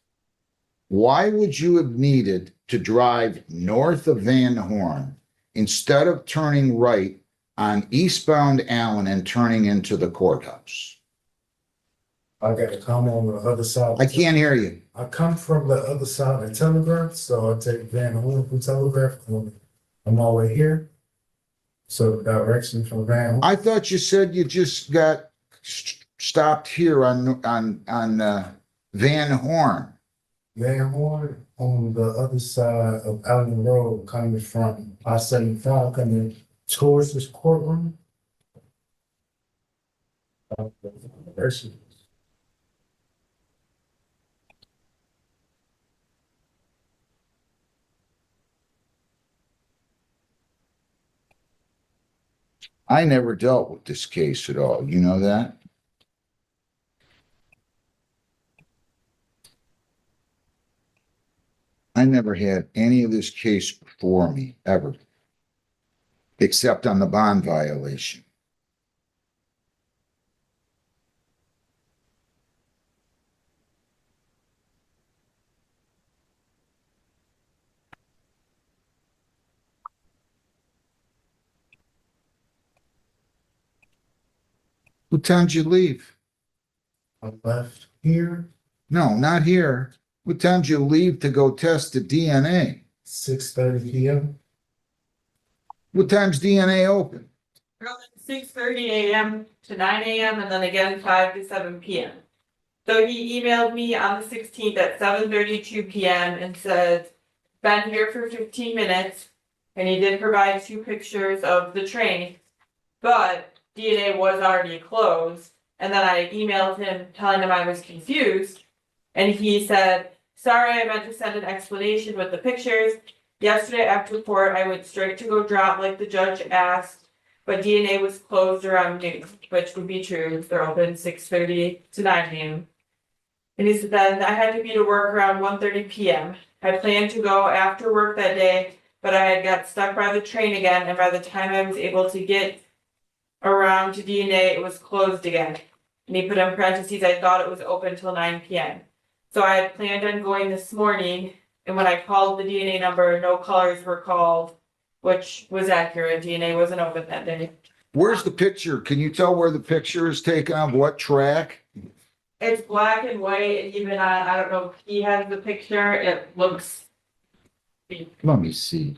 Why would you have needed to drive north of Van Horn instead of turning right on eastbound Allen and turning into the courthouse? I gotta come on the other side. I can't hear you. I come from the other side of Telegraph, so I take Van Horn from Telegraph. I'm all the way here. So the direction from Van Horn. I thought you said you just got stopped here on Van Horn. Van Horn on the other side of Allen Road, coming from I-75, coming towards this courtroom. Direction. I never dealt with this case at all. You know that? I never had any of this case before me, ever. Except on the bond violation. What time did you leave? I left here No, not here. What time did you leave to go test the DNA? 6:30 p.m. What time's DNA open? 6:30 a.m. to 9 a.m. and then again 5 to 7 p.m. So he emailed me on the 16th at 7:32 p.m. and said, been here for 15 minutes. And he did provide 2 pictures of the train, but DNA was already closed. And then I emailed him telling him I was confused. And he said, sorry, I meant to send an explanation with the pictures. Yesterday after court, I went straight to go drop like the judge asked, but DNA was closed around noon, which would be true. They're open 6:30 to 9 a.m. And he said then I had to be to work around 1:30 p.m. I planned to go after work that day, but I had got stuck by the train again, and by the time I was able to get around to DNA, it was closed again. And he put in parentheses, I thought it was open till 9 p.m. So I had planned on going this morning, and when I called the DNA number, no callers were called, which was accurate. DNA wasn't open that day. Where's the picture? Can you tell where the picture is taken of what track? It's black and white, and even on, I don't know if he has the picture, it looks, Let me see.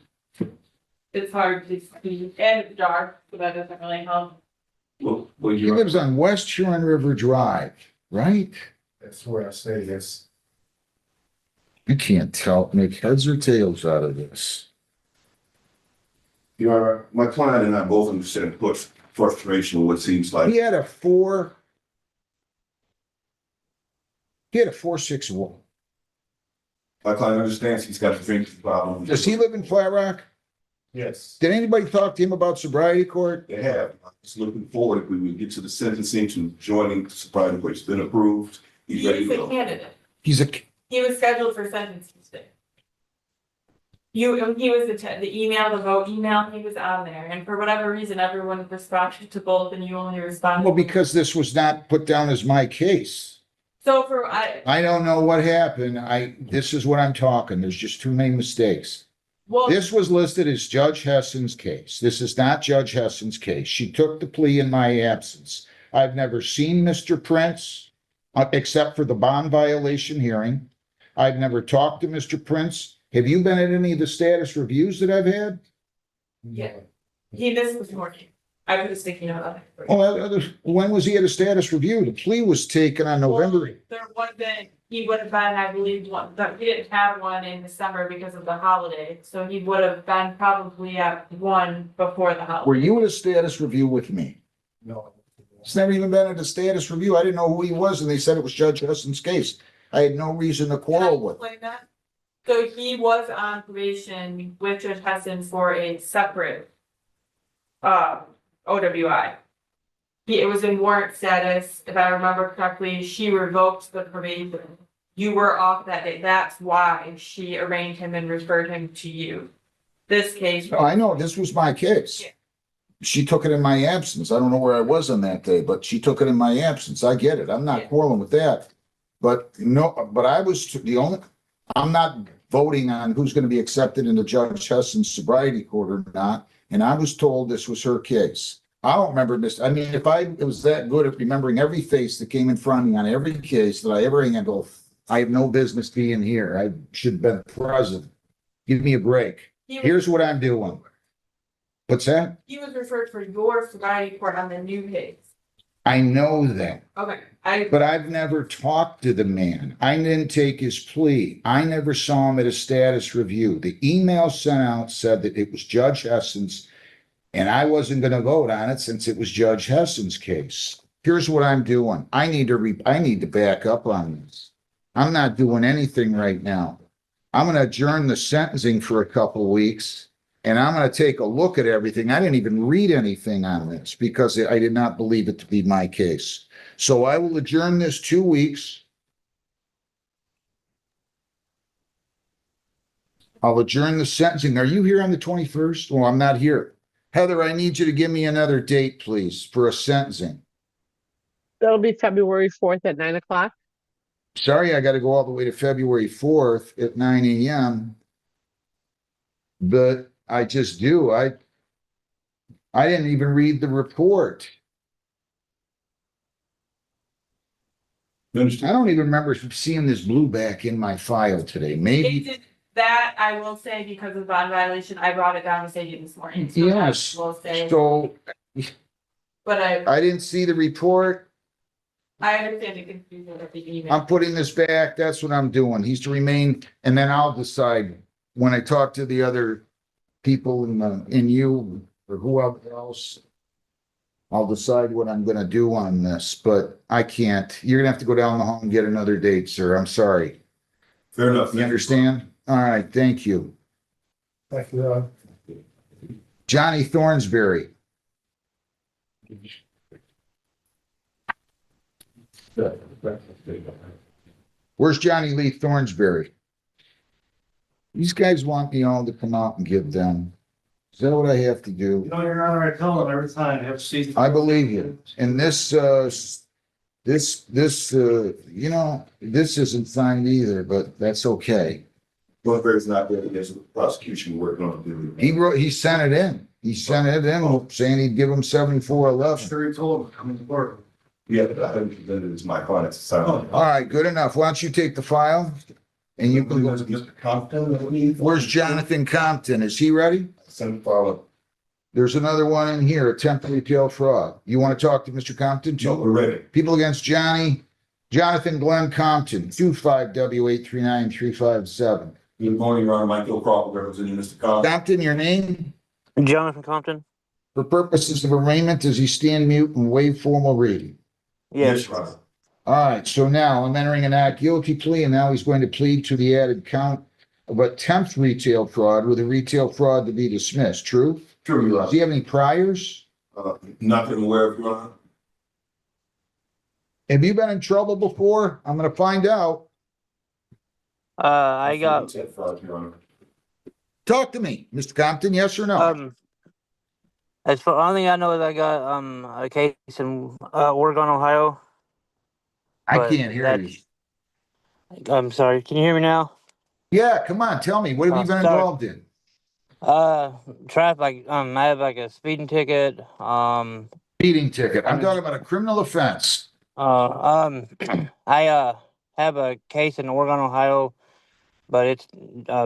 it's hard to see, and it's dark, so that doesn't really help. Well, He lives on West Huron River Drive, right? That's where I stay. Yes. I can't tell, make heads or tails out of this. My client and I both understand frustration with what seems like. He had a 461. My client understands he's got a drinking problem. Does he live in Flat Rock? Yes. Did anybody talk to him about sobriety court? They have. I'm just looking forward, if we would get to the sentencing, to joining sobriety court. It's been approved. He's He ready is to a go. candidate. He was scheduled for sentencing today. He was the email, the vote email, he was on there, and for whatever reason, everyone responded to both, and you only responded. Well, because this was not put down as my case. So I don't know what happened. This is what I'm talking. There's just too many mistakes. well, This was listed as Judge Hessen's case. This is not Judge Hessen's case. She took the plea in my absence. I've never seen Mr. Prince, except for the bond violation hearing. I've never talked to Mr. Prince. Have you been at any of the status reviews that I've had? Yeah. he missed this morning. I was thinking about it. Well, when was he at a status review? The plea was taken on November. Well, there wasn't, he would have been, I believe, he didn't have one in December because of the holiday, so he would have been probably at one before the holiday. Were you at a status review with me? No. It's never even been at a status review. I didn't know who he was, and they said it was Judge Hessen's case. I had no reason to quarrel with him. Explain that? So he was on probation with Judge Heston for a separate OWI. It was in warrant status, if I remember correctly, she revoked the probation. You were off that day, that's why she arraigned him and referred him to you. This case. No, I know, this was my case. Yeah. She took it in my absence. I don't know where I was on that day, but she took it in my absence. I get it. I'm not Yeah. quarreling with that. But no, but I was the only, I'm not voting on who's gonna be accepted into Judge Heston's sobriety court or not. And I was told this was her case. I don't remember this. I mean, if I was that good at remembering every face that came in front of me on every case that I ever handled, I have no business being here. I should have been present. Give me a break. Here's what I'm doing. What's that? He was referred for your sobriety court on the new case. I know that, Okay, but I've never talked to the man. I didn't take his plea. I never saw him at a status review. The email sent out said that it was Judge Heston's, and I wasn't gonna vote on it since it was Judge Heston's case. Here's what I'm doing. I need to back up on this. I'm not doing anything right now. I'm gonna adjourn the sentencing for a couple weeks. And I'm gonna take a look at everything. I didn't even read anything on this because I did not believe it to be my case. So I will adjourn this 2 weeks. I'll adjourn the sentencing. Are you here on the 21st? Well, I'm not here. Heather, I need you to give me another date, please, for a sentencing. That'll be February 4th at 9 o'clock. Sorry, I gotta go all the way to February 4th at 9 AM. But I just do. I didn't even read the report. You I understand? don't even remember seeing this blue back in my file today. it Maybe, did that, I will say, because of bond violation, I brought it down to Sadie this morning. So yes. I will say, So but I didn't see the report. I understand the confusion of the email. I'm putting this back. That's what I'm doing. He's to remain, and then I'll decide when I talk to the other people in you or whoever else. I'll decide what I'm gonna do on this, but I can't. You're gonna have to go down the hall and get another date, sir. I'm sorry. Fair enough. You understand? All right, thank you. Thank you. Johnny Thornsberry. Where's Johnny Lee Thornsberry? These guys want me all to come out and give them. Is that what I have to do? Your Honor, I tell them every time, I have to see. I believe you. And this isn't signed either, but that's okay. Thornberry's not there against the prosecution working on it. He sent it in. He sent it in saying he'd give him 7411. Sure, he told him, come to work. Yeah, but I haven't presented it to my clients. So. All right, good enough. Why don't you take the file? And you can go. Mr. Compton. Where's Jonathan Compton? Is he ready? Send follow. There's another one in here, attempt to retail fraud. You want to talk to Mr. Compton No, too? we're ready. People against Jonathan Glenn Compton, 25W839357. Good morning, Your Honor. Michael Crawford representing Mr. Compton. Compton, your name? Jonathan Compton? For purposes of arraignment, does he stand mute and waive formal reading? Yes. Your Honor. All right, so now I'm entering a not guilty plea, and now he's going to plead to the added count of attempt retail fraud with a retail fraud to be dismissed. True? True, Your Does he Honor. have any priors? Nothing aware of, Your Honor. Have you been in trouble before? I'm gonna find out. I got, Your Honor. Talk to me, Mr. Compton, yes or no? as for, only thing I know is I got, a case in, Oregon, Ohio. I but can't hear you. I'm sorry, can you hear me now? Yeah, come on, tell me, what have you been sorry. involved in? Traffic, I have like a speeding ticket, Speeding ticket. I'm talking about a criminal offense. I, have a case in Oregon, Ohio, but it's,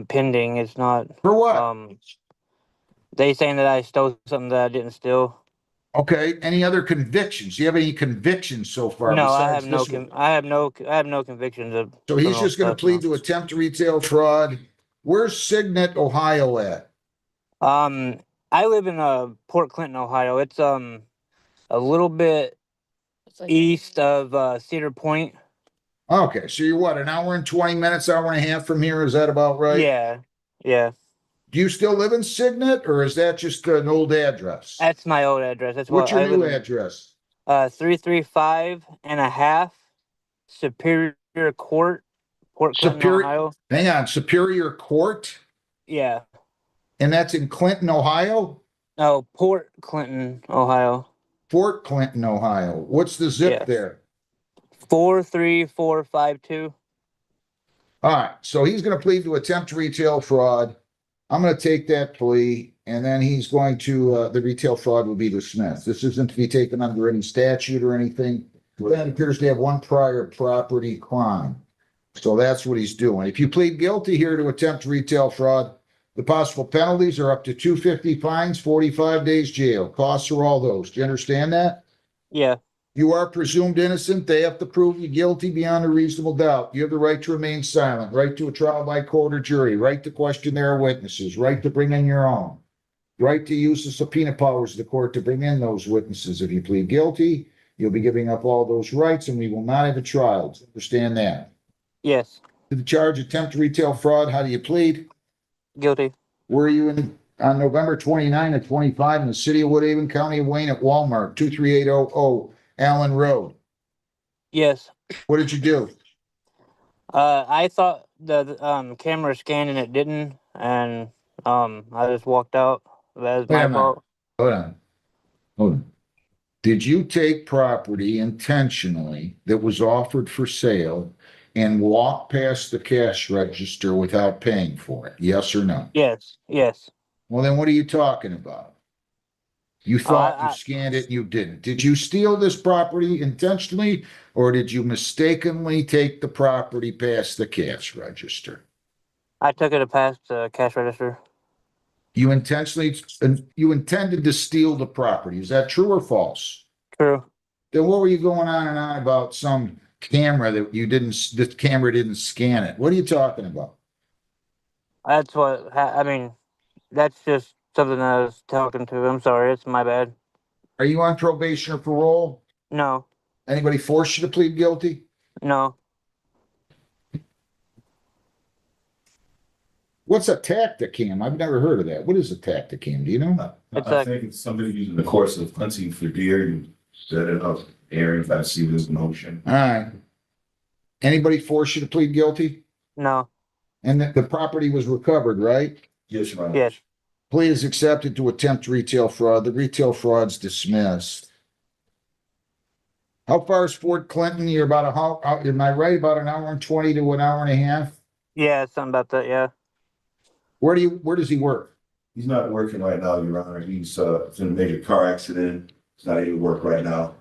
pending, it's not, For what? they saying that I stole something that I didn't steal. Okay, any other convictions? Do you have any convictions so far? No, I besides have no, this one? I have no convictions of. So he's criminal just gonna stuff, plead no. to attempt to retail fraud. Where's Signet, Ohio at? I live in Port Clinton, Ohio. It's a little bit east of Cedar Point. Okay, so you're what, an hour and 20 minutes, hour and a half from here? Is that about right? Yeah, yeah. Do you still live in Signet, or is that just an old address? That's my old address. That's What's what your I live new in. address? 335.5 Superior Court, Port Clinton, Superior, Ohio. hang on, Superior Court? Yeah. And that's in Clinton, Ohio? Oh, Port Clinton, Ohio. Fort Clinton, Ohio. What's the zip Yeah. there? 43452. All right, so he's going to plead to attempt retail fraud. I'm going to take that plea, and then he's going to, the retail fraud will be dismissed. This isn't to be taken under any statute or anything. That appears to have one prior property crime. So that's what he's doing. If you plead guilty here to attempt retail fraud, the possible penalties are up to $250 fines, 45 days jail. Costs are all those. Do you understand that? Yeah. You are presumed innocent. They have to prove you guilty beyond a reasonable doubt. You have the right to remain silent, right to a trial by court or jury, right to question their witnesses, right to bring in your own, right to use the subpoena powers of the court to bring in those witnesses. If you plead guilty, you'll be giving up all those rights, and we will not have a trial. Do you understand that? Yes. To the charge attempt retail fraud, how do you plead? Guilty. Were you in on November 29 and 25 in the city of Woodhaven, County of Wayne at Walmart, 23800 Allen Road? Yes. What did you do? I thought the camera scanned and it didn't, and I just walked out. That was Wait a my minute. fault. Hold on. Did you take property intentionally that was offered for sale and walk past the cash register without paying for it? Yes or no? Yes. Yes. Well, then what are you talking about? You thought you scanned it, you didn't. Did you steal this property intentionally, or did you mistakenly take the property past the cash register? I took it past the cash register. You intended to steal the property. Is that true or false? True. Then what were you going on and on about some camera that the camera didn't scan it? What are you talking about? That's what I mean. That's just something I was talking to. I'm sorry. It's my bad. Are you on probation or parole? No. Anybody force you to plead guilty? No. What's a tacticam? I've never heard of that. What is a tacticam? Do you know? I think it's somebody using the course of hunting for deer, you set it up, area, if I see this motion. All right. Anybody force you to plead guilty? No. And the property was recovered, right? Yes, Your Honor. Yes. Plea is accepted to attempt retail fraud. The retail fraud's dismissed. How far is Fort Clinton? You're about am I right? About an hour and 20 to an hour and a half? Yeah, something about that. Yeah. Where does he work? He's not working right now, Your Honor. He's in a major car accident. He's not able to work right now.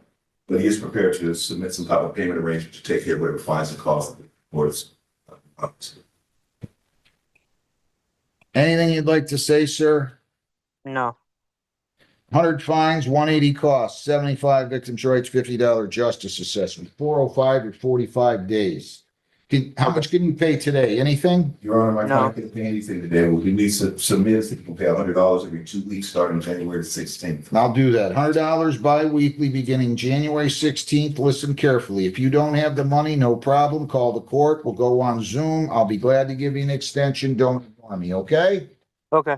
But he is prepared to submit some type of payment arrangement to take care of whatever fines and costs for his. Anything you'd like to say, sir? No. 100 fines, 180 costs, 75 victims' rights, $50 justice assessment, 405 or 45 days. How much can you pay today? Anything? Your Honor, my client can't pay anything today. Well, he needs to submit, he can pay $100 every 2 weeks, starting January 16th. I'll do that. $100 bi-weekly beginning January 16th. Listen carefully. If you don't have the money, no problem. Call the court. We'll go on Zoom. I'll be glad to give you an extension. Don't ignore me, okay? Okay.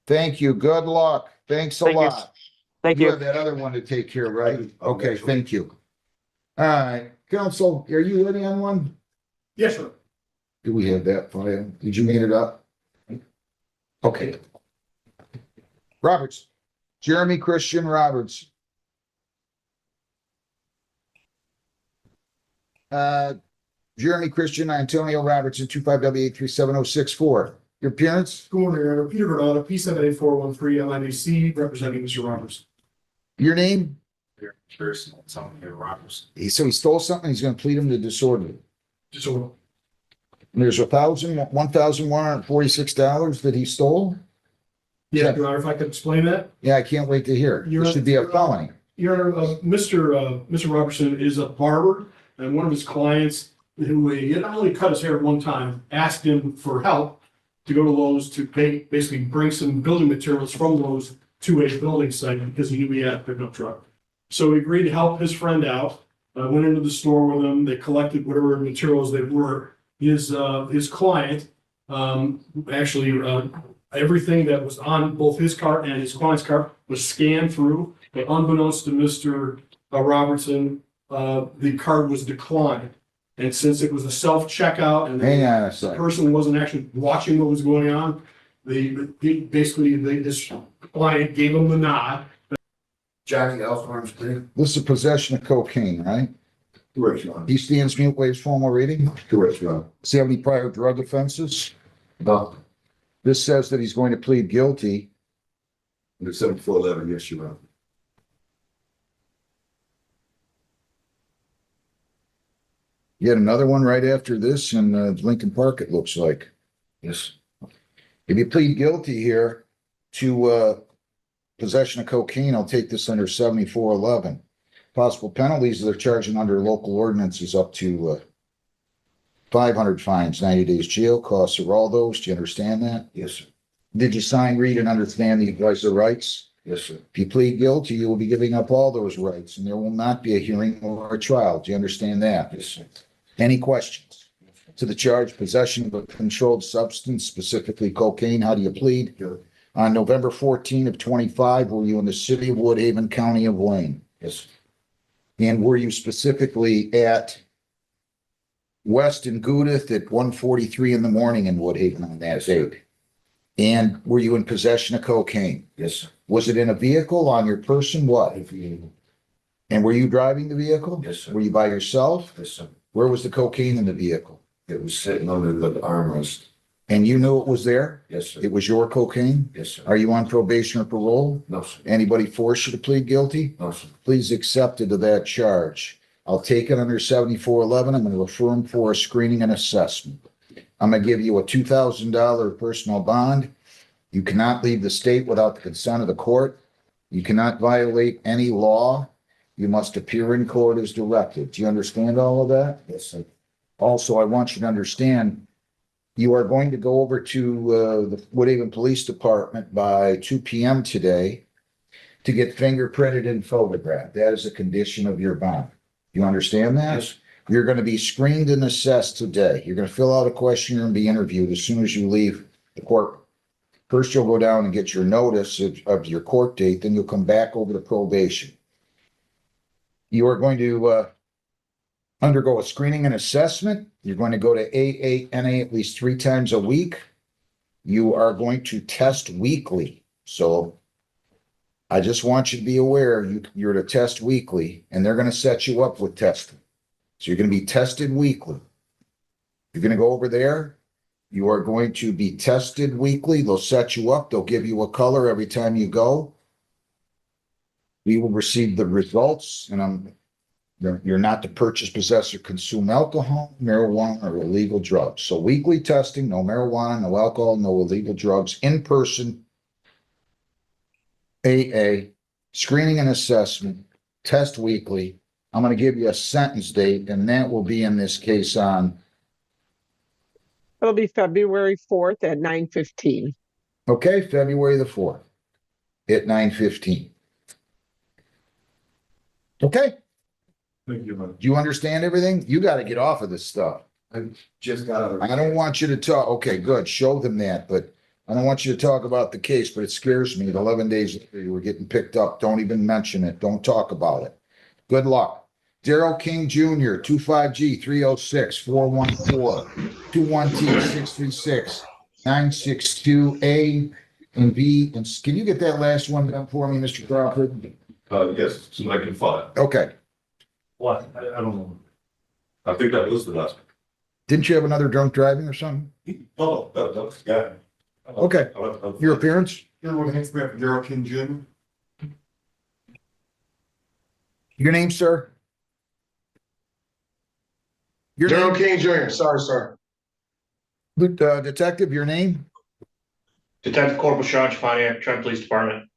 Thank you. Good luck. Thanks a Thank you. lot. Thank You you. have that other one to take care of, right? I do. Okay, thank you. All right, counsel, are you ready on one? Yes, sir. Do we have that file? Did you make it up? Okay. Roberts, Jeremy Christian Roberts. Jeremy Christian Antonio Robertson, 25W8376064. Your appearance? Good morning, Your Honor. Peter Granada, P78413 LNAC, representing Mr. Roberts. Your name? Pearson, Antonio Roberts. So he stole something, he's gonna plead him to disorderly. Disorder. And there's $1,146 that he stole? Yeah, Your Honor, if I could explain that. Yeah, I can't wait to hear. Your It should be a felony. Your Honor, Mr. Robertson is a barber, and one of his clients, who he had only cut his hair one time, asked him for help to go to Lowe's to basically bring some building materials from Lowe's to a building site because he knew he had a pickup truck. So he agreed to help his friend out. went into the store with him. They collected whatever materials they were. His client, actually, everything that was on both his cart and his client's cart was scanned through. But unbeknownst to Mr. Robertson, the card was declined. And since it was a self-checkout and Hang on a the second. person wasn't actually watching what was going on, his client gave him the nod. Johnny Alphonse Green. This is possession of cocaine, right? Correct, Your Honor. He stands mute, waives formal reading. Correct, Your Honor. Does he have any prior drug offenses? No. This says that he's going to plead guilty. Under 7411, yes, Your Honor. Yet another one right after this in Lincoln Park, it looks like. Yes. If you plead guilty here to possession of cocaine, I'll take this under 7411. Possible penalties, they're charging under local ordinances up to 500 fines, 90 days jail, costs are all those. Do you understand that? Yes, sir. Did you sign, read, and understand the advice of rights? Yes, sir. If you plead guilty, you will be giving up all those rights, and there will not be a hearing or a trial. Do you understand that? Yes, sir. Any questions? To the charge, possession of a controlled substance, specifically cocaine, how do you plead? Good. On November 14 of 25, were you in the city of Woodhaven, County of Wayne? Yes. And were you specifically at West and Gudith at 1:43 in the morning in Woodhaven on that date? And were you in possession of cocaine? Yes, sir. Was it in a vehicle, on your person, what? And were you driving the vehicle? Yes, sir. Were you by yourself? Yes, sir. Where was the cocaine in the vehicle? It was sitting under the armrest. And you knew it was there? Yes, sir. It was your cocaine? Yes, sir. Are you on probation or parole? No, sir. Anybody force you to plead guilty? No, sir. Please accept it to that charge. I'll take it under 7411. I'm going to refer him for a screening and assessment. I'm going to give you a $2,000 personal bond. You cannot leave the state without the consent of the court. You cannot violate any law. You must appear in court as directed. Do you understand all of that? Yes, sir. Also, I want you to understand, you are going to go over to the Woodhaven Police Department by 2 p.m. today to get fingerprinted and photographed. That is a condition of your bond. You understand that? Yes. You're going to be screened and assessed today. You're going to fill out a questionnaire and be interviewed as soon as you leave the court. First, you'll go down and get your notice of your court date, then you'll come back over to probation. You are going to undergo a screening and assessment. You're going to go to AANA at least 3 times a week. You are going to test weekly. So I just want you to be aware, you're to test weekly, and they're going to set you up with testing. So you're going to be tested weekly. You're going to go over there. You are going to be tested weekly. They'll set you up. They'll give you a color every time you go. We will receive the results, and you're not to purchase, possess, or consume alcohol, marijuana, or illegal drugs. So weekly testing, no marijuana, no alcohol, no illegal drugs, in person, AA, screening and assessment, test weekly. I'm going to give you a sentence date, and that will be in this case on, It'll be February 4th at 9:15. okay, February the 4th at 9:15. Okay, Thank you, man. do you understand everything? You got to get off of this stuff. I just got out of. I don't want you to talk, okay, good, show them that, but I don't want you to talk about the case, but it scares me. At 11 days later, you were getting picked up. Don't even mention it. Don't talk about it. Good luck. Daryl King Jr., 25G 306-414, 21T 636-962A and B. And can you get that last one done for me, Mr. Crawford? Yes, so I can file. Okay. What? I don't know. I think that was the last Didn't you have another drunk driving or something? one. Oh, that was, yeah. Okay. Your appearance? Daryl King Jr. Your name, sir? Your name, King Jr., sorry, sir. Detective, your name? Detective Corporal Sean Trent Police Department.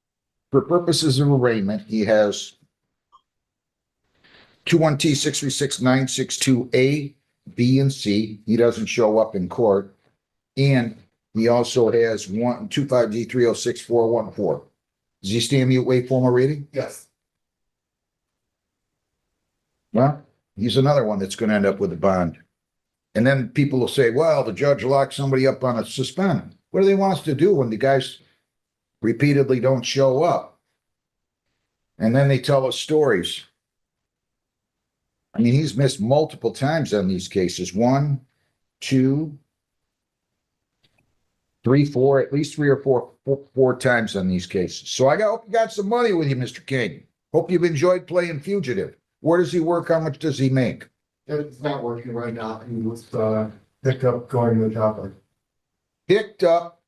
For purposes of arraignment, he has 21T 636-962A, B, and C. He doesn't show up in court. And he also has 25G 306-414. Does he stand mute, wait formal reading? Yes. Well, He's another one that's going to end up with a bond. And then people will say, well, the judge locked somebody up on a suspend. What do they want us to do when the guys repeatedly don't show up? And then they tell us stories. I mean, he's missed multiple times on these cases. 1, 2, 3, 4, at least 3 or 4 times on these cases. So hope you got some money with you, Mr. King. Hope you've enjoyed playing fugitive. Where does he work? How much does he make? It's not working right now. He was picked up going to the job. Picked up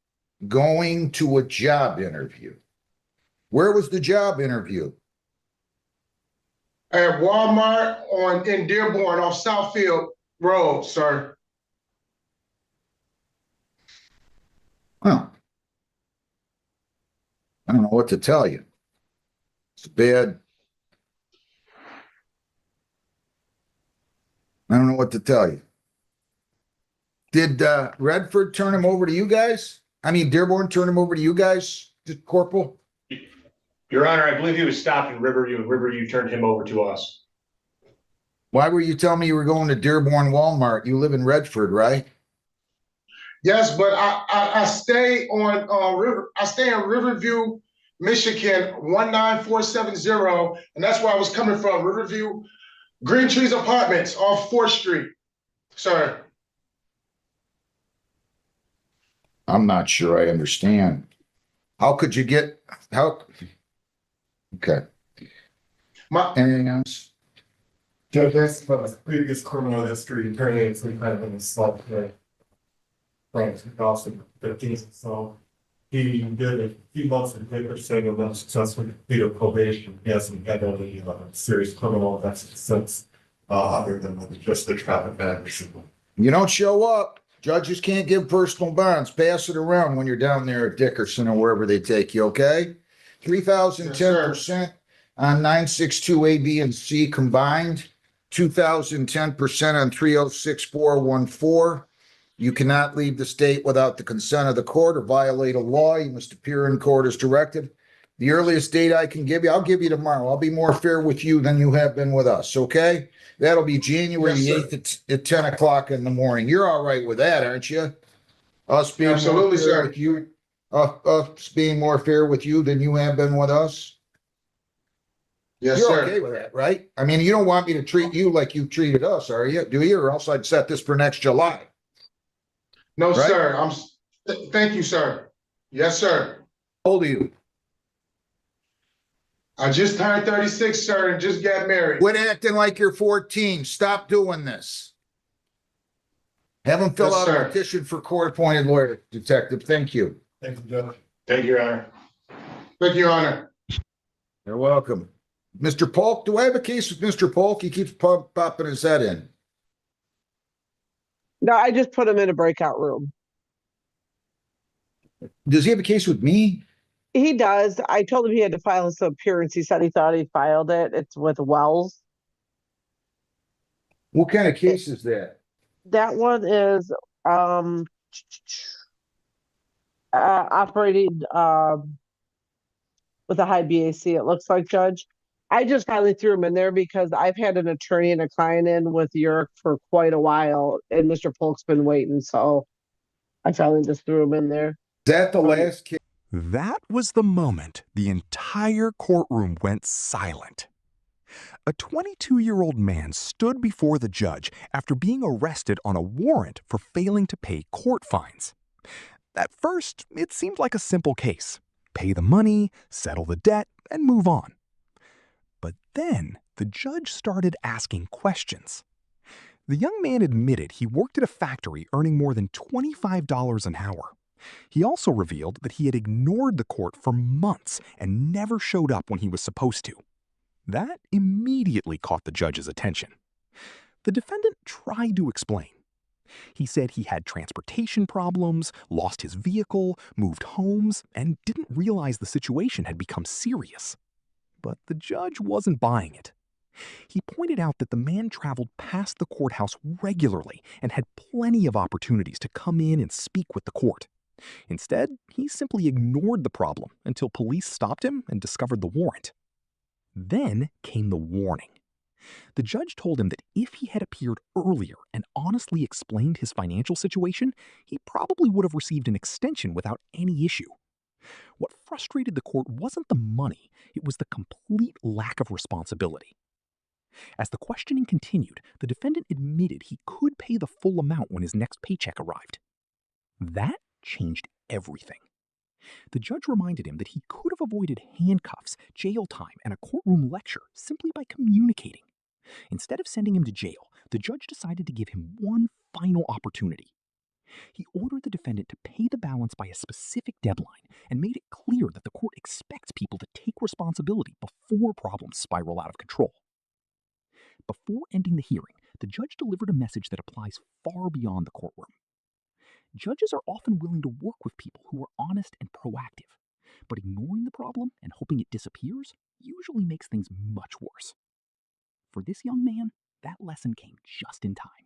going to a job interview. Where was the job interview? At Walmart in Dearborn off Southfield Road, sir. Huh. I don't know what to tell you. It's bad. I don't know what to tell you. Did Redford turn him over to you guys? I mean, Dearborn turn him over to you guys, Corporal? Your Honor, I believe he was stopped in Riverview, and Riverview turned him over to us. Why were you telling me you were going to Dearborn Walmart? You live in Redford, right? Yes, but I stay on I stay in Riverview, Michigan 19470, and that's where I was coming from. Riverview, Green Trees Apartments off 4th Street, sir. I'm not sure I understand. How could you get okay. Anything else? Judge, that's from his previous criminal history, apparently it's kind of an assault from 2015. So he did a few months in paper saying about successfully completed probation. He hasn't had any serious criminal offenses since, other than just the traffic violation. You don't show up. Judges can't give personal bonds. Pass it around when you're down there at Dickerson or wherever they take you, okay? 3,010% on 962 A, B, and C combined. 2,010% on 306-414. You cannot leave the state without the consent of the court or violate a law. You must appear in court as directed. The earliest date I can give you, I'll give you tomorrow. I'll be more fair with you than you have been with us, okay? That'll be January 8th at 10 o'clock in the morning. You're all right with that, aren't you? Us being Absolutely, more fair sir. with you, us being more fair with you than you have been with us. Yes, You're sir. okay with that, right? I mean, you don't want me to treat you like you treated us, are you? Do you? Or else I'd set this for next July. No, Right? sir. Thank you, sir. Yes, sir. How old are you? I just turned 36, sir, and just got married. Quit acting like you're 14. Stop doing this. Have them fill Yes, out sir. a petition for court-appointed lawyer, detective. Thank you. Thank you, Judge. Thank you, Your Honor. Thank you, Your Honor. You're welcome. Mr. Polk, do I have a case with Mr. Polk? He keeps popping his head in. No, I just put him in a breakout room. Does he have a case with me? He does. I told him he had to file his appearance. He said he thought he filed it. It's with Wells. What kind of case is that? That one is operating with a high BAC, it looks like, Judge. I just finally threw him in there because I've had an attorney and a client in with York for quite a while, and Mr. Polk's been waiting, so I finally just threw him in there. Is that the last case? That was the moment the entire courtroom went silent. A 22-year-old man stood before the judge after being arrested on a warrant for failing to pay court fines. At first, it seemed like a simple case. Pay the money, settle the debt, and move on. But then the judge started asking questions. The young man admitted he worked at a factory earning more than $25 an hour. He also revealed that he had ignored the court for months and never showed up when he was supposed to. That immediately caught the judge's attention. The defendant tried to explain. He said he had transportation problems, lost his vehicle, moved homes, and didn't realize the situation had become serious. But the judge wasn't buying it. He pointed out that the man traveled past the courthouse regularly and had plenty of opportunities to come in and speak with the court. Instead, he simply ignored the problem until police stopped him and discovered the warrant. Then came the warning. The judge told him that if he had appeared earlier and honestly explained his financial situation, he probably would have received an extension without any issue. What frustrated the court wasn't the money, it was the complete lack of responsibility. As the questioning continued, the defendant admitted he could pay the full amount when his next paycheck arrived. That changed everything. The judge reminded him that he could have avoided handcuffs, jail time, and a courtroom lecture simply by communicating. Instead of sending him to jail, the judge decided to give him one final opportunity. He ordered the defendant to pay the balance by a specific deadline and made it clear that the court expects people to take responsibility before problems spiral out of control. Before ending the hearing, the judge delivered a message that applies far beyond the courtroom. Judges are often willing to work with people who are honest and proactive, but ignoring the problem and hoping it disappears usually makes things much worse. For this young man, that lesson came just in time.